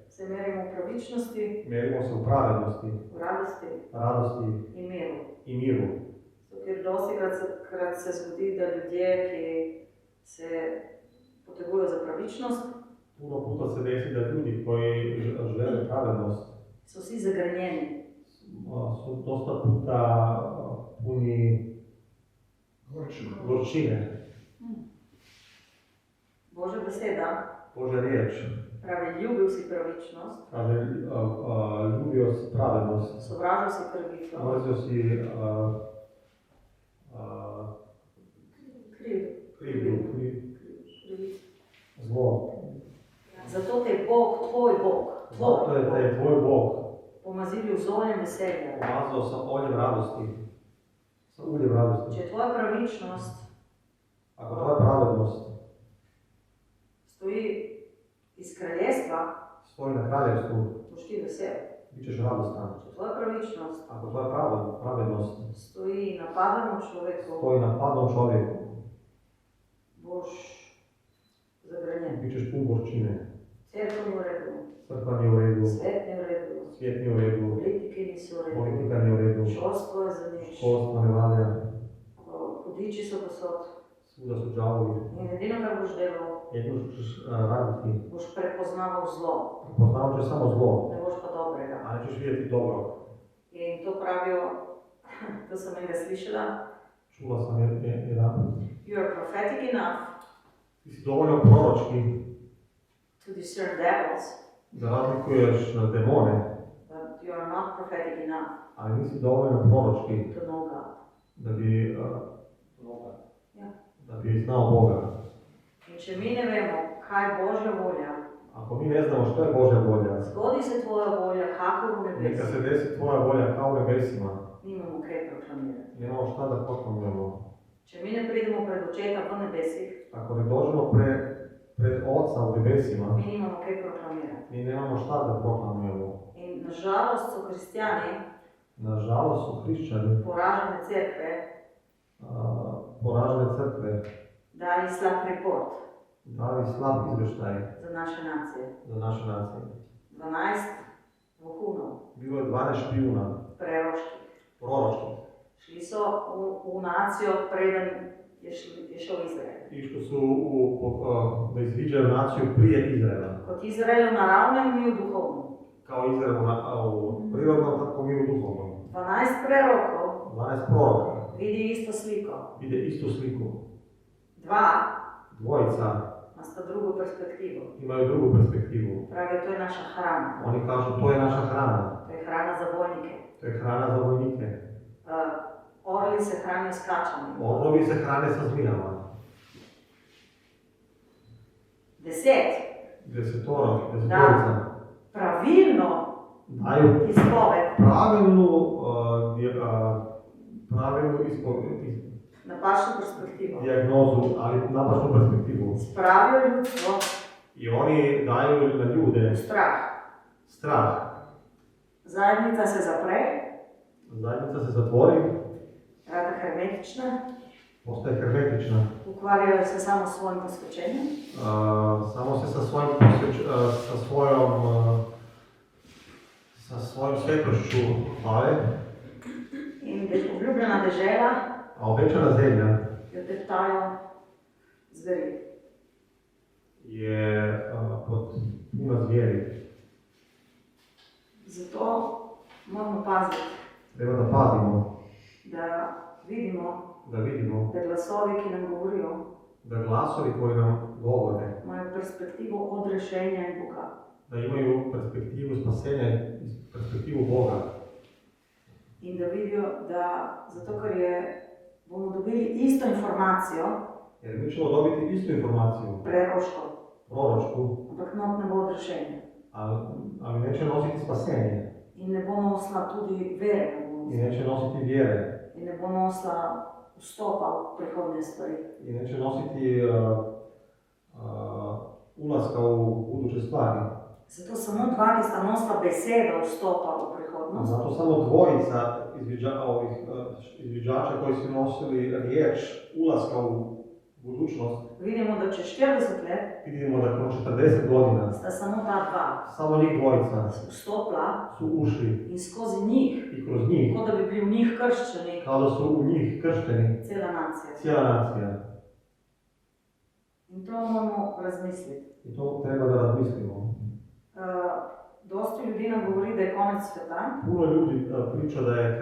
se merimo v pravičnosti, merimo se u pravednosti, v radosti radosti in miru. i miru. Zato, ker dostikrat se zgodi, da ljudje, ki se potegujejo za pravičnost, Puno puta se desi da ljudi koji žele pravednost so vsi zagrnjeni. su dosta puta puni gorčine. Božja beseda Božja riječ pravi ljubil si pravičnost, kaže ljubio si pravednost, sovražil si krivito, mrzio si krivico. zlo. Zato te je Bog, tvoj Bog, Zato je da je tvoj Bog pomazili z oljem veselja. pomazao sa oljem radosti, sa uljem radosti. Če je tvoja pravičnost Ako tvoja pravednost stoji iz kraljestva, stoji na kraljevstvu, boš ti vesel. bit ćeš radostan. Če tvoja pravičnost Ako tvoja pravednost stoji napadano človeku, stoji na padnom čovjeku, boš zabranjen. bit ćeš pun gorčine. Cerkev ni v redu, Crkva nije u redu, svet ni v redu, svijet nije u redu, politike niso v redu, politika nije u redu, šolstvo je za nič, školstvo ne valja, hudiči so posod. svuda su đavovi. In edino, kar boš delal, Jedno što ćeš raditi, boš prepoznaval zlo, prepoznavat ćeš samo zlo, ne boš pa dobrega. a nećeš vidjeti dobro. In to pravijo, to sem enega slišala, Čula sam jedan. you are prophetic enough Ti si dovoljno proročki to discern devils, da razlikuješ demone, but you are not prophetic enough ali nisi dovoljno proročki to know God. da bi, Ja. da bi znao Boga. In če mi ne vemo, kaj je Božja volja, Ako mi ne znamo što je Božja volja, zgodi se tvoja volja, kakor v neka nebesih, se desi tvoja volja kao u nebesima. nimamo kaj proklamirati. Nemamo šta da proklamujemo. Če mi ne pridemo pred očeta v nebesih, Ako ne dođemo pred Oca u nebesima, mi nimamo kaj proklamirati. mi nemamo šta da proklamujemo. In nažalost so kristjani, Nažalost su hrišćani poražene cerkve, poražene crkve dali slab report dali slab izvještaj za naše nacije. za naše nacije. 12 vohunov, Bilo je 12 špijuna, preroških. proročkih. Šli so v nacijo, preden je šel Izrael. Išli su da izviđaju naciju prije Izraela. Kot Izrael v naravnem, mi v duhovnem. Kao Izrael u prirodnom, tako mi u duhovnom. 12 prerokov 12 proroka vidi isto sliko. vide istu sliku. Dvojica Sta drugo perspektivo. imaju drugu perspektivu. Pravijo, to je naša hrana. Oni kažu, to je naša hrana. To je hrana za vojnike. To je hrana za vojnike. Orli se hranijo s kačami. Orlovi se hrane sa zmijama. 10 Desetorica pravilno daju izpoved, pravilnu napačno perspektivo. dijagnozu, ali napačnu perspektivu. Spravijo ljudstvo I oni daju na ljude v strah. strah. Zajednica se zapre, Zajednica se zatvori, rada hermetična, postaje hermetična. ukvarjajo se samo s svojim posvećenjem. Samo se sa svojom svetošću bave, In obljubljena dežela a obećana zemlja jo teptajo zveri. je puna zvijeri. Zato moramo paziti, Treba da pazimo, da vidimo, da glasovi, ki nam govorijo, da glasovi koji nam govore, imajo perspektivo odrešenja in Boga. da imaju perspektivu spasenja i perspektivu Boga. In da vidijo, da zato ker bomo dobili isto informacijo, Jer mi ćemo dobiti istu informaciju, preroško, proročku, ampak not ne bo odrešenja. ali neće nositi spasenje In ne bo nosila tudi vere, i neće nositi vjere in ne bo nosila vstopa v prihodnje stvari. i neće nositi ulaska u buduće stvari. Zato samo dva, ki sta nosila besedo vstopa v prihodnost, Zato samo dvojica izviđača koji su nosili riječ ulaska u budućnost, vidimo, da čez 40 let vidimo da kroz 40 godina sta samo ta dva samo njih dvojica vstopila su ušli in skozi njih, i kroz njih, kot da bi bili v njih krščeni, kao da su u njih kršteni cela nacija. cijela nacija. In to moramo razmisliti. I to treba da razmislimo. Dosti ljudi nam govori, da je konec sveta, Puno ljudi priča da je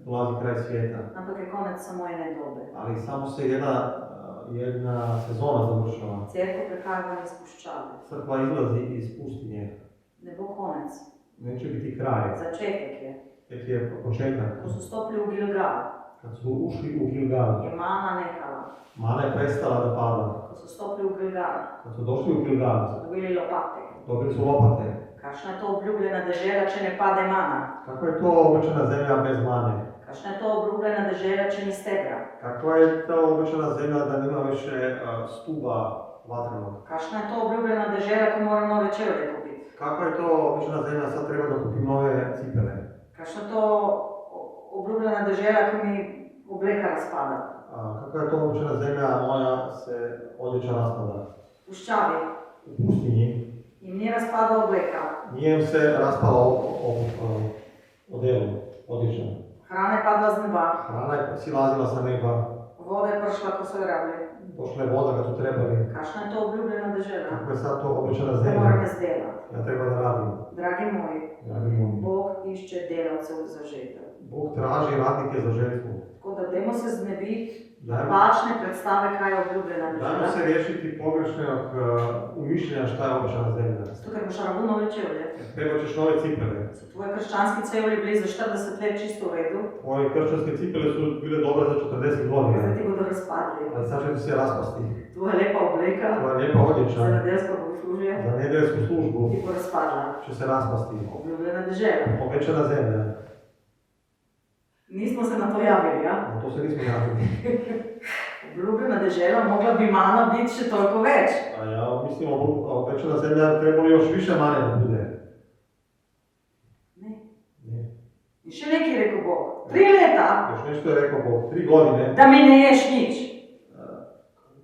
dolazi kraj svijeta, ampak je konec samo ene dobe. ali samo se jedna jedna sezona završava. Cerkev prehaja iz puščave. Crkva izlazi iz pustinje. Ne bo konec. Neće biti kraj. Začetek je. Tek je početak. Ko so stopili v Gilgal, Kad su ušli u Gilgal, je mana nehala. mana je prestala da pada. Ko so stopili v Gilgal, Kad su došli u Gilgal, so dobili lopate. dobili su lopate. Kakšna je to obljubljena dežela, če ne pade mana? Kakva je to obećana zemlja bez mane? Kakšna je to obljubljena dežela, če ni stebra? Kakva je to obećana zemlja da nema više stuba vatrenog? Kakšna je to obljubljena dežela, ko mora nove čevlje kupiti? Kakva je to obećana zemlja, sad treba da kupim nove cipele? Kakšna je to obljubljena dežela, ko mi obleka razpada? Kakva je to obećana zemlja, moja se odjeća raspada? Puščavi U pustinji im nije razpada obleka. nije im se raspala odelu, odjeća. Hrana je padla z neba. Hrana je silazila sa neba, Voda je prišla, ko so jo rabili. došla je voda kad su trebali. Kakšna je to obljubljena dežela? Kakva je sad to obećana To zemlja? moram jaz delati. Ja treba da radim. Dragi moji, Dragi moji. Bog išče delavcev za žetev. Bog traži radnike za žetvu. Tako da dajmo se znebiti Dajmo napačne predstave, kaj je obljubljena Dajmo dežela. se riješiti pogrešnog umišljenja šta je obećana zemlja. Zato, ker boš rabil nove čevlje. Treba ćeš nove cipele. So tvoji krščanski cevlji bili za 40 let čisto v redu, Tvoje kršćanske cipele su bile dobre za 40 zdaj godina. ti bodo razpadli. Ali sad će ti se raspasti. Tvoja lepa obleka Tvoja lijepa za odjeća nedeljsko bogoslužje za nedeljsku službu ti bo razpadla. će se raspasti. Obljubljena dežela. Obećana zemlja. Nismo se na to javili, ja? Na to se nismo javili. Obljubljena dežela mogla bi mana biti še toliko več. A ja mislim, obećana zemlja trebalo još više mane da bude. Ne. Ne. In še nekaj je rekel Bog. 3 leta, Još nešto je rekao Bog. 3 godine. da mi ne ješ nič.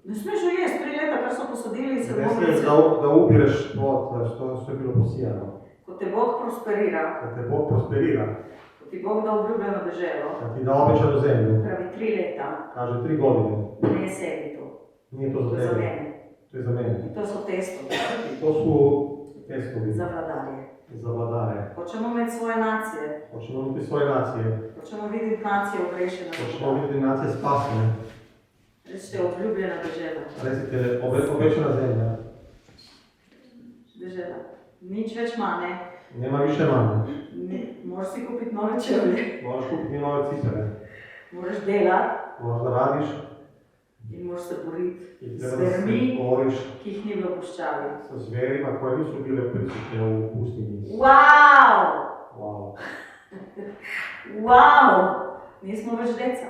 Ne smeš jo jesti 3 leta, kar so posadili in se Ne mogli smiješ se. da ubireš plod što je bilo posijano. Ko te Bog prosperira, Kad te Bog prosperira, ko ti Bog da obljubljeno deželo, kad ti da obećanu zemlju, pravi 3 leta, kaže 3 godine, ne je sebi to. nije to To za je za tebe, mene. to je za mene. In to so testovi I to su testovi za vladarje. za vladare. Hočemo imeti svoje nacije. Hoćemo imati svoje nacije, Hočemo videti nacije obrešene. hoćemo vidjeti nacije spasene. Recite, obljubljena dežela. Recite, obećana zemlja, Dežela. Nič več mane. nema više mane. Moraš si kupiti nove čevlje. Moraš kupiti nove cipele, Moraš delati moraš da radiš in moraš se boriti i s treba da se zvermi, boriš ki jih ni bilo v puščavi. sa zverima koje nisu bile prisutne u pustinji. Wow! Wow, Wow! Nismo več deca.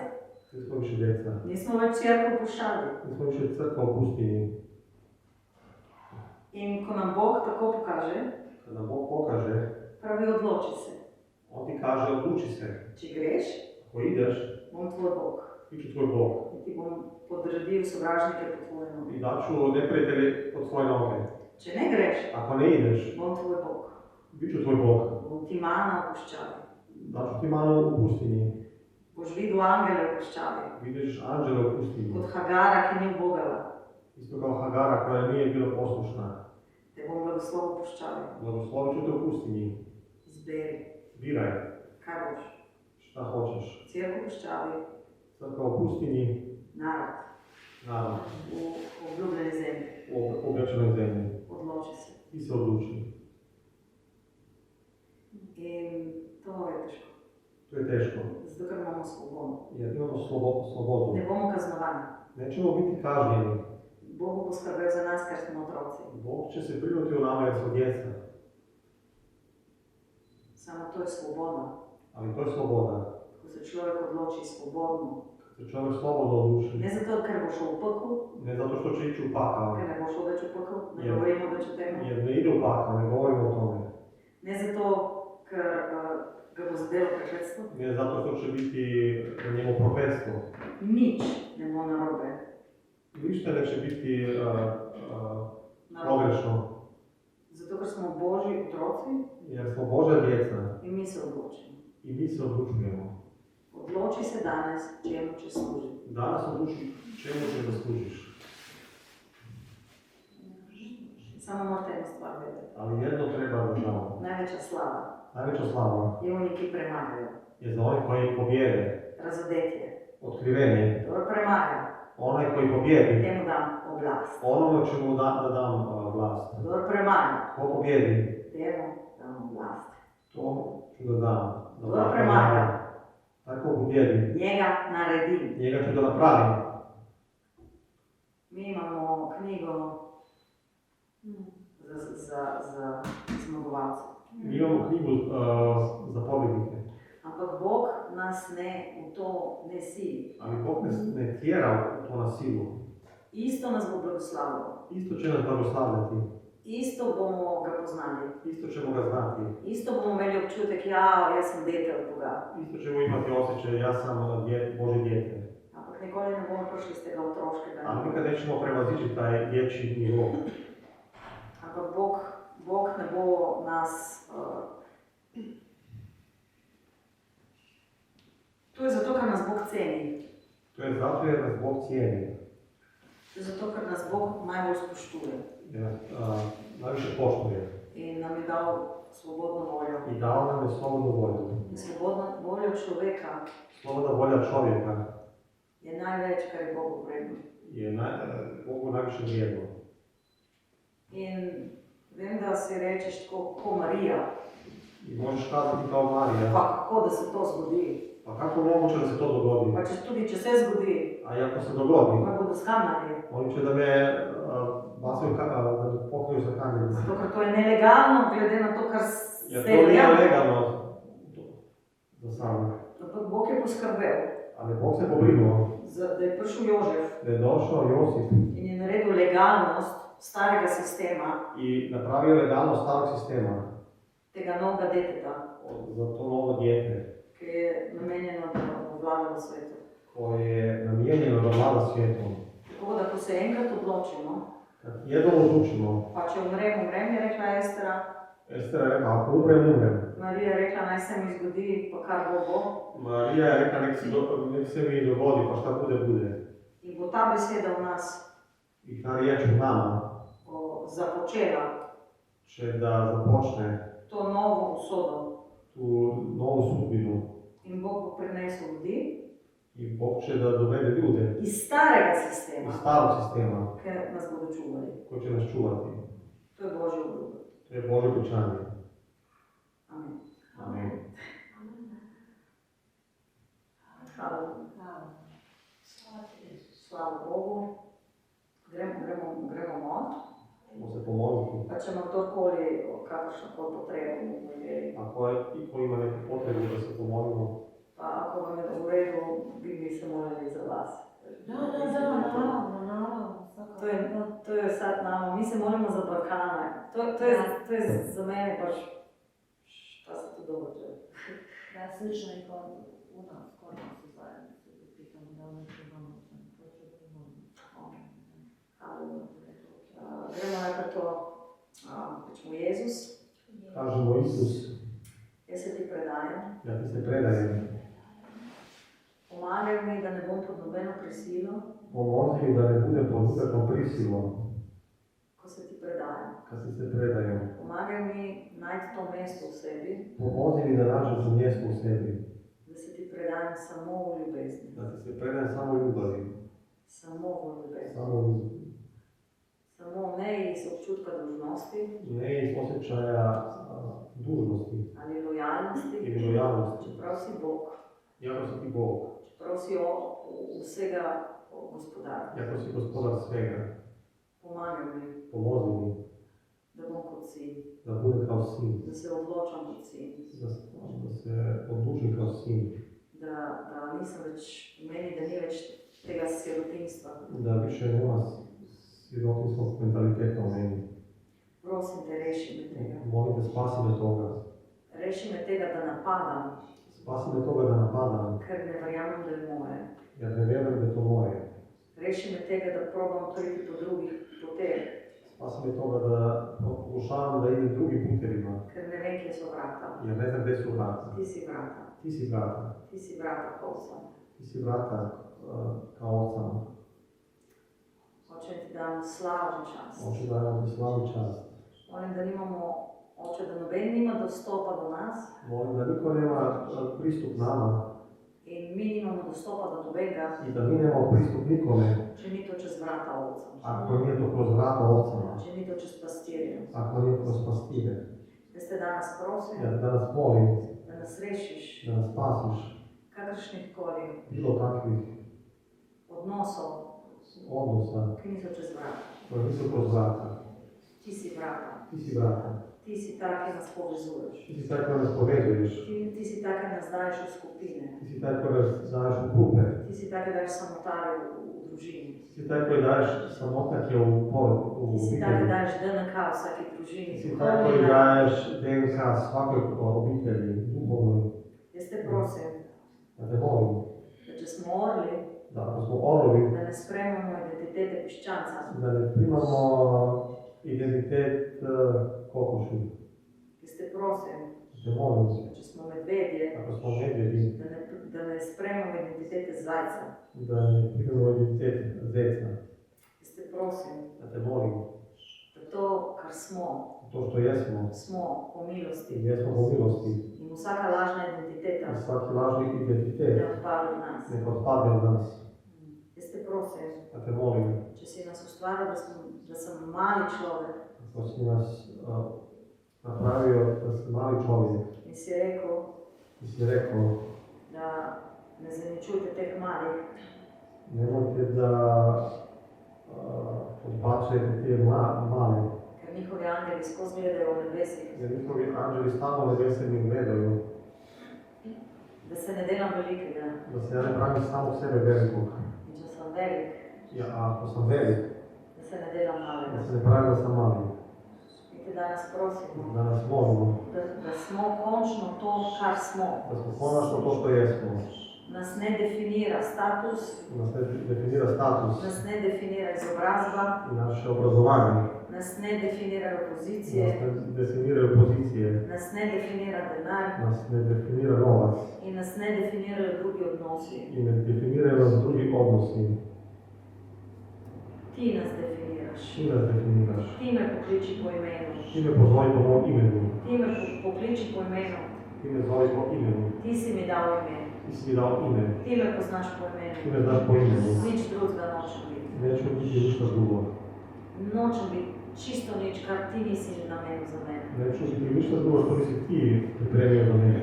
nismo više djeca, Nismo več cerkev v puščavi. nismo više crkva u pustinji. In ko nam Bog tako pokaže, Kada Bog pokaže, pravi odloči se. on ti kaže odluči se. Če greš, Ako ideš, bom tvoj Bog. bit ću tvoj Bog In ti bom podredil sovražnike pod tvoje noge. i daću neprijatelje pod svoje noge. Če ne greš, Ako ne ideš, bom tvoj Bog. bit ću tvoj Bog. Bom ti mana v puščavi. Daću ti manu u pustinji. Boš videl angele v puščavi. Vidiš anđele u pustinji. Kot Hagara, ki ni ubogala. Isto kao Hagara koja nije bila poslušna. Te bom blagoslovil v puščavi. Blagoslovit ću te u pustinji. Izberi, Biraj kaj boš. šta hoćeš. Cerkev v puščavi, Crkva u pustinji, narod narod v obljubljeni zemlji. u obećanoj zemlji. Odloči se. Ti se odluči. In to je težko. To je teško. Zato, ker imamo svobodo. Jer imamo slobodu. Ne bomo kaznovani. Nećemo biti kažnjeni. Bog bo skrbel za nas, ker smo otroci. Bog će se brinuti o nama jer smo djeca. Samo to je svoboda. Ali to je sloboda. Ko se človek odloči svobodno. Kad se čovjek slobodno odluči. Ne zato, ker bo šel v pekel, Ne zato što će ići u pakao. ker ne bo šel več v pekel, ne Ja. govorimo več o tem. Jer ne ide u pakao, ne govorimo o tome. Ne zato, ker ga bo zadelo prekletstvo. Ne zato što će biti na njemu profetstvo. Nič ne bo narobe. Ništa neće biti Narobe. pogrešno. Zato, ker smo Božji otroci Jer smo Božja djeca in mi se odločimo. i mi se odlučujemo. Odloči se danes, čemu će služiti. Danas odluči čemu ćeš da služiš. Samo morate jednu stvar vedeti. Ali jedno treba da znamo. Največja slava Najveća slava je oni, ki premagajo. je za one koji pobjede, Razodetje. otkrivenje, Kdo premaga, Onaj koji pobjedi, temu dam oblast. onome ću mu da dam vlast. Kdor premaga, Ko pobjedi, temu dam oblast. to ću da dam. Kdor premaga, Tako pobjedi, njega naredim. njega ću da napravim. Mi imamo knjigu za zmagovalce. Mi imamo knjigu za pobjednike, Ampak Bog nas u to ne sili. ali Bog nas ne tjera u to na silu. Isto nas bo blagoslavljal. Isto će nas blagoslavljati, Isto bomo ga poznali. isto ćemo ga znati, Isto bomo imeli občutek, ja sam dete od Boga. isto ćemo imati osjećaj, ja sam Božje dijete. Ampak nikoli ne bomo prišli iz tega otroškega. Ali nikad nećemo prevazići taj dječji nivo. Ampak Bog ne bo nas... To je zato, ker nas Bog ceni. To je zato jer nas Bog cijeni. To je zato, ker nas Bog najbolj spoštuje. Jer najviše poštuje. In nam je dal svobodno voljo. I dao nam je slobodnu volju. In svobodna volja človeka Slobodna volja čovjeka je največ, kar je Bogu vredno. je Bogu najviše vrijedno. In vem, da si rečeš tako, ko Marija. I možeš kazati kao Marija, Pa kako da se to zgodi? pa kako je moguće da se to dogodi? Pa če se zgodi, A i ako se dogodi, me bodo skamnali. oni će da me bacaju, da me pokriju sa kamenjem. Zato, ker to je nelegalno, glede na to, kar Jer se to nije javlja. legalno za same. Ampak Bog je poskrbel, Ali Bog se pobrinuo da je prišel Jožef da je došao Josip in je naredil legalnost starega sistema, i napravio legalnost starog sistema tega novega deteta, za to novo dijete ki je namenjeno, da bo vladalo svetu. koje je namijenjeno da vlada svijetom. Tako da, ko se enkrat odločimo, Kad jednom odlučimo, pa če umrem, je rekla Estera, Ester je rekla, ako umrem. Marija je rekla, naj se mi zgodi, pa kar bo. Marija je rekla, nek se mi dogodi, pa šta bude. In bo ta beseda v nas I ta riječ u nama započela će da započne to novo usodo. tu novu sudbinu. In Bog bo prinesel ljudi I Bog će da dovede ljude iz starega sistema, iz starog sistema ki nas bodo čuvali. koji će nas čuvati. To je Božja obljuba. To je Božje obećanje. Amen. Amen. Hvala. Slava Bogu. Gremo mod. Ćemo se pomoliti. Pa če ima kdorkoli kakršnokoli potrebo v veri. Ako je iko ima neku potrebu da se pomolimo, Pa ako vam je v redu, bi se molili za vas. naravno. To je sad nama. Mi se molimo za Balkane. To je za mene baš šta se tu događa. Da, slično i u nas, kod nas u zajednici, da pitamo da li trebamo Gremo najprej to, rečemo Jezus, kažemo Isus, jaz se ti predajem. ja ti se predajem. Pomagaj mi, da ne bom pod nobeno prisilo, Pomozi mi da ne budem pod nikakvom prisilom, ko se ti predajem. kad si se predajem. Pomagaj mi najti to mesto v sebi, Pomozi mi da nađem to mjesto u sebi, da se ti predajem samo v ljubezni. da ti se predajem samo ljubavi, Samo v ljubezni. Samo ne iz občutka dolžnosti ne iz osjećaja dužnosti ali lojalnosti, ili lojalnosti. čeprav si Bog, Jako si ti Bog, čeprav si vsega gospodar. jako si gospodar svega, Pomagaj mi, pomozi mi da bom kot sin, da budem kao sin, da se odločam kot sin, da se odlučim kao sin, da nisem več, meni, da ni več tega sirotinstva. da više nema sirotinskog mentaliteta u meni. Prosim te, reši me tega. Molim te, spasi me toga. Reši me tega, da napadam, Spasi me toga da napadam, ker ne verjamem, da je moje. jer ne vjerujem da je to moje. Reši me tega, da probam priti po drugih poteh, Spasi me toga da pokušavam da idem drugim putevima, ker ne vem, kje so vrata. jer ne znam gdje su vrata. Ti si vrata. Ti si vrata. Ti si vrata Kolsa. Ti si vrata kao oca. Oče, ti dam slavu in čast. Oče, dajem ti slavu i čast. Molim, da nimamo, Oče, da noben nima dostopa do nas, Molim da niko nema pristup nama, in mi nimamo dostopa do nobenega, i da mi nemamo pristup nikome, če ni to čez vrata ovcam, ako nije to kroz vrata ovcama, če ni to čez pastirje. ako nije kroz pastire. Jaz te danas prosim, Ja te danas molim da nas rešiš da nas spasiš kakršnih koli bilo kakvih odnosov, odnosa ki niso čez vrata. koji nisu kroz vrata. Ti si vrata, Ti si vrata. ti si ta, ki nas povezuješ. Ti si taj koji nas povezuješ. Ti si ta, ki nas daješ v skupine. Ti si taj koji nas daješ u grupe. Ti si ta, ki daješ samotare v družini. Ti si taj koji daješ samotnake u Ti si ta, ki obitelji. daješ DNK v vsaki družini. Ti si taj koji daješ DNK svakoj obitelji, duhovnoj. Jaz te prosim, Ja te molim da če smo orli, da ako smo orlovi, da ne spremamo identitete piščanca. da ne primamo identitet kokoši. Jaz te prosim, Ja te molim, da če smo medvedje, ako smo medvjedi, da ne spremamo identitete zajca. da ne primamo identitet zeca. Jaz te prosim, Ja te molim, da to, kar smo, to što jesmo, smo po milosti jesmo po milosti, in vsaka lažna identiteta i svaki lažni identitet ne odpada od nas. nek otpadne od nas. Jaz te prosim, Ja te molim, če si nas ustvaril, da sem mali človek ako si nas napravio da si mali čovjek, in si rekel, ti si rekao, da ne zaničujte teh malih, nemojte da odbacujete te male, ker njihovi angeli skozi gledajo v nebesih, jer njihovi anđeli stalno nebesnim gledaju, da se ne delam velikega da se ja ne pravim samo sebe velikog. in če sem velik, Ja, a ako sam velik, da se ne delam da malega. se ne pravim da sam mali. In te danes prosimo, Da nas molimo, da smo končno to, kar smo. da smo konačno to što jesmo. Nas ne definira status, Nas ne definira status nas ne definira izobrazba, i naše obrazovanje. nas ne definirajo pozicije, Nas ne definiraju pozicije. nas ne definira denar Nas ne definira novac. in nas ne definirajo drugi odnosi. I ne definiraju nas drugi odnosi. Ti nas definiraš. Ti nas definiraš. Ti me pokliči po imenu. Ti me pozove po mom imenu. Ti me pokliči po imenu. Ti me zove po imenu. Ti si mi dal ime. Ti si mi dao ime. Ti me poznaš po Ti imenu. me znaš po imenu. Nič drugega nočem biti. Neću biti ništa drugo. Nočem biti čisto nič, kar ti nisi namenil za mene. Neću biti ništa drugo što nisi ti pripremio za mene.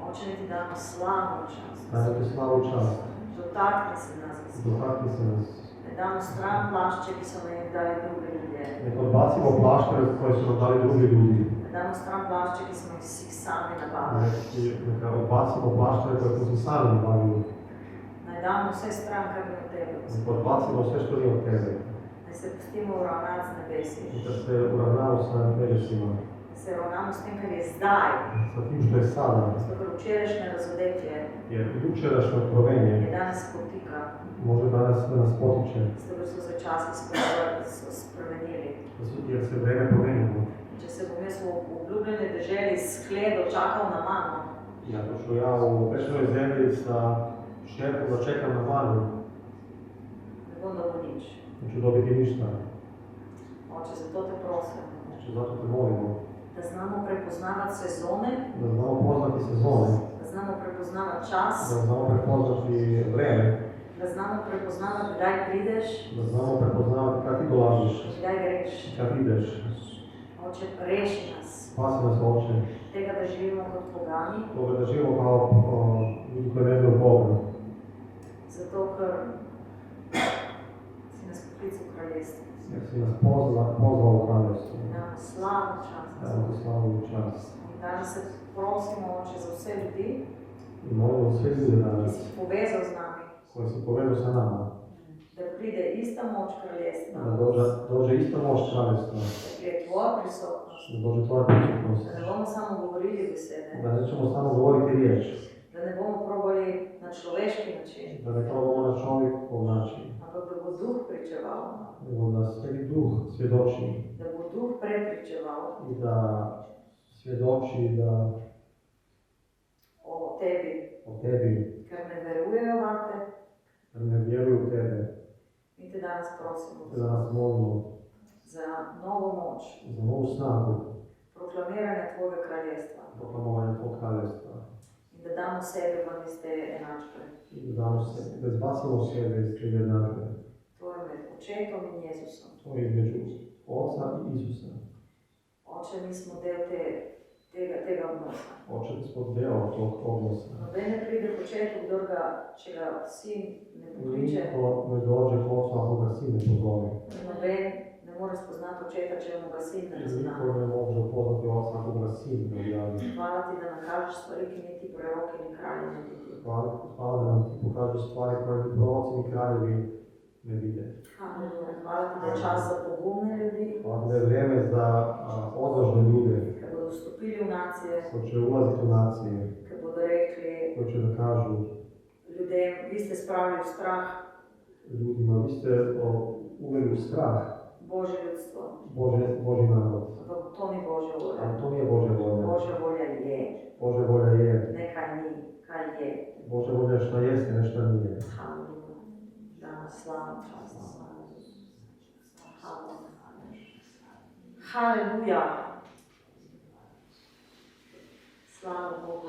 Oče, ti damo slavnu čast. Dajte ti slavu čast. Dotakni se nas, Gospod. Dotakni se nas. Ne damo stran plašče, ki so nam jih dali drugi ljudje. Nek odbacimo plaštere koje su nam dali drugi ljudi. Ne damo stran plašče, ki smo si jih sami nabavili. Neka odbacimo plaštere koje smo si sami nabavili. Ne damo vse stran, kar ni od tebe. Nek odbacimo sve što nije od tebe. Ne se pustimo uravnati z nebesi. Neka se uravnamo sa nebesima. Ne se uravnamo s tem, kar je zdaj. Sa tim što je sada. Zato, ker včerajšnje razodetje Jer jučerašnje otkrovenje je danes potika. može danas da nas potiče. Zato, ker so se časi spremenili. Jer se vreme promenilo. Če se bom jaz v obljubljene deželi s hledo čakal na mano, I ako ću ja u večnoj zemlji sa šerpom da čekam na manu, ne bom dobil nič. neću dobiti ništa. Oče, zato te prosim, Znači, zato te molimo da znamo prepoznavati sezone, da znamo poznati sezone, da znamo prepoznavati čas, da znamo prepoznati vreme, da znamo prepoznavati kdaj prideš, da znamo prepoznavati kad ti dolaziš, kdaj greš. kad ideš. Oče, reši nas Spasi nas, Oče, tega, da živimo kot pogani, toga da živimo kao ljudi koji ne znaju Boga. zato ker si nas poklical v kraljestvo. Jer si nas pozvao u kraljevstvo. Damo slavno čast. Evo ti slavu i čast. In danes se prosimo, Oče, za vse ljudi, I molimo sve ljude ki danas, si jih povezal z nami, koji si povedao sa nama, da pride ista moč kraljestva, da dođe ista moć kraljevstva, da pride tvoja prisotnost, da dođe tvoja prisutnost, da ne bomo samo govorili besede, da nećemo samo govoriti riječ, da ne bomo probali na človeški način, da ne probamo na čovjekov način, ampak da bo duh pričeval, nego da Sveti Duh svjedoči da bo duh prepričeval i da svjedoči da o tebi, o tebi, ker ne verujejo vate. da ne vjeruju u tebe, In te danes prosimo da nas molimo za novo moč, za novu snagu proklamiranje tvojega kraljestva proklamovanja tvog kraljevstva. in da da damo sebe van iz te enačbe. I da izbacimo sebe iz te jednadbe. To je med očetom in Jezusom. To je između Oca i Isusa. Oče, mi smo del tega odnosa. Oče, mi smo deo tog odnosa. Noben ne pride k očetu, kdor ga, če ga sin ne pokliče. Niko ne dođe k Ocu, ako ga sin ne pozove. Noben ne more spoznati očeta, če mu ga sin ne zna. Niko ne može upoznati Oca, ako ga sin ne objavi. Hvala ti, da nam kažeš stvari, ki niti proroki ni kralji ne vidi. Hvala da nam ti pokažeš stvari koje ni proroci ni kraljevi ne vide. Hvala ti, da je čas za pogumne ljudi, Hvala da je vrijeme za odvažne ljude, ki bodo vstopili v nacije, koji će ulaziti u nacije, ki bodo rekli koji će da kažu ljudem, vi ste spravili v strah ljudima, vi ste uveli u strah Božje ljudstvo. Božji narod. Ampak to ni Božja volja. Ali to nije Božja volja. Božja volja je, Božja volja je. ne kaj ni, kaj je. Božja volja je šta jeste, ne šta nije. Halleluja. Danas slava čast. Halleluja. Slava Bogu.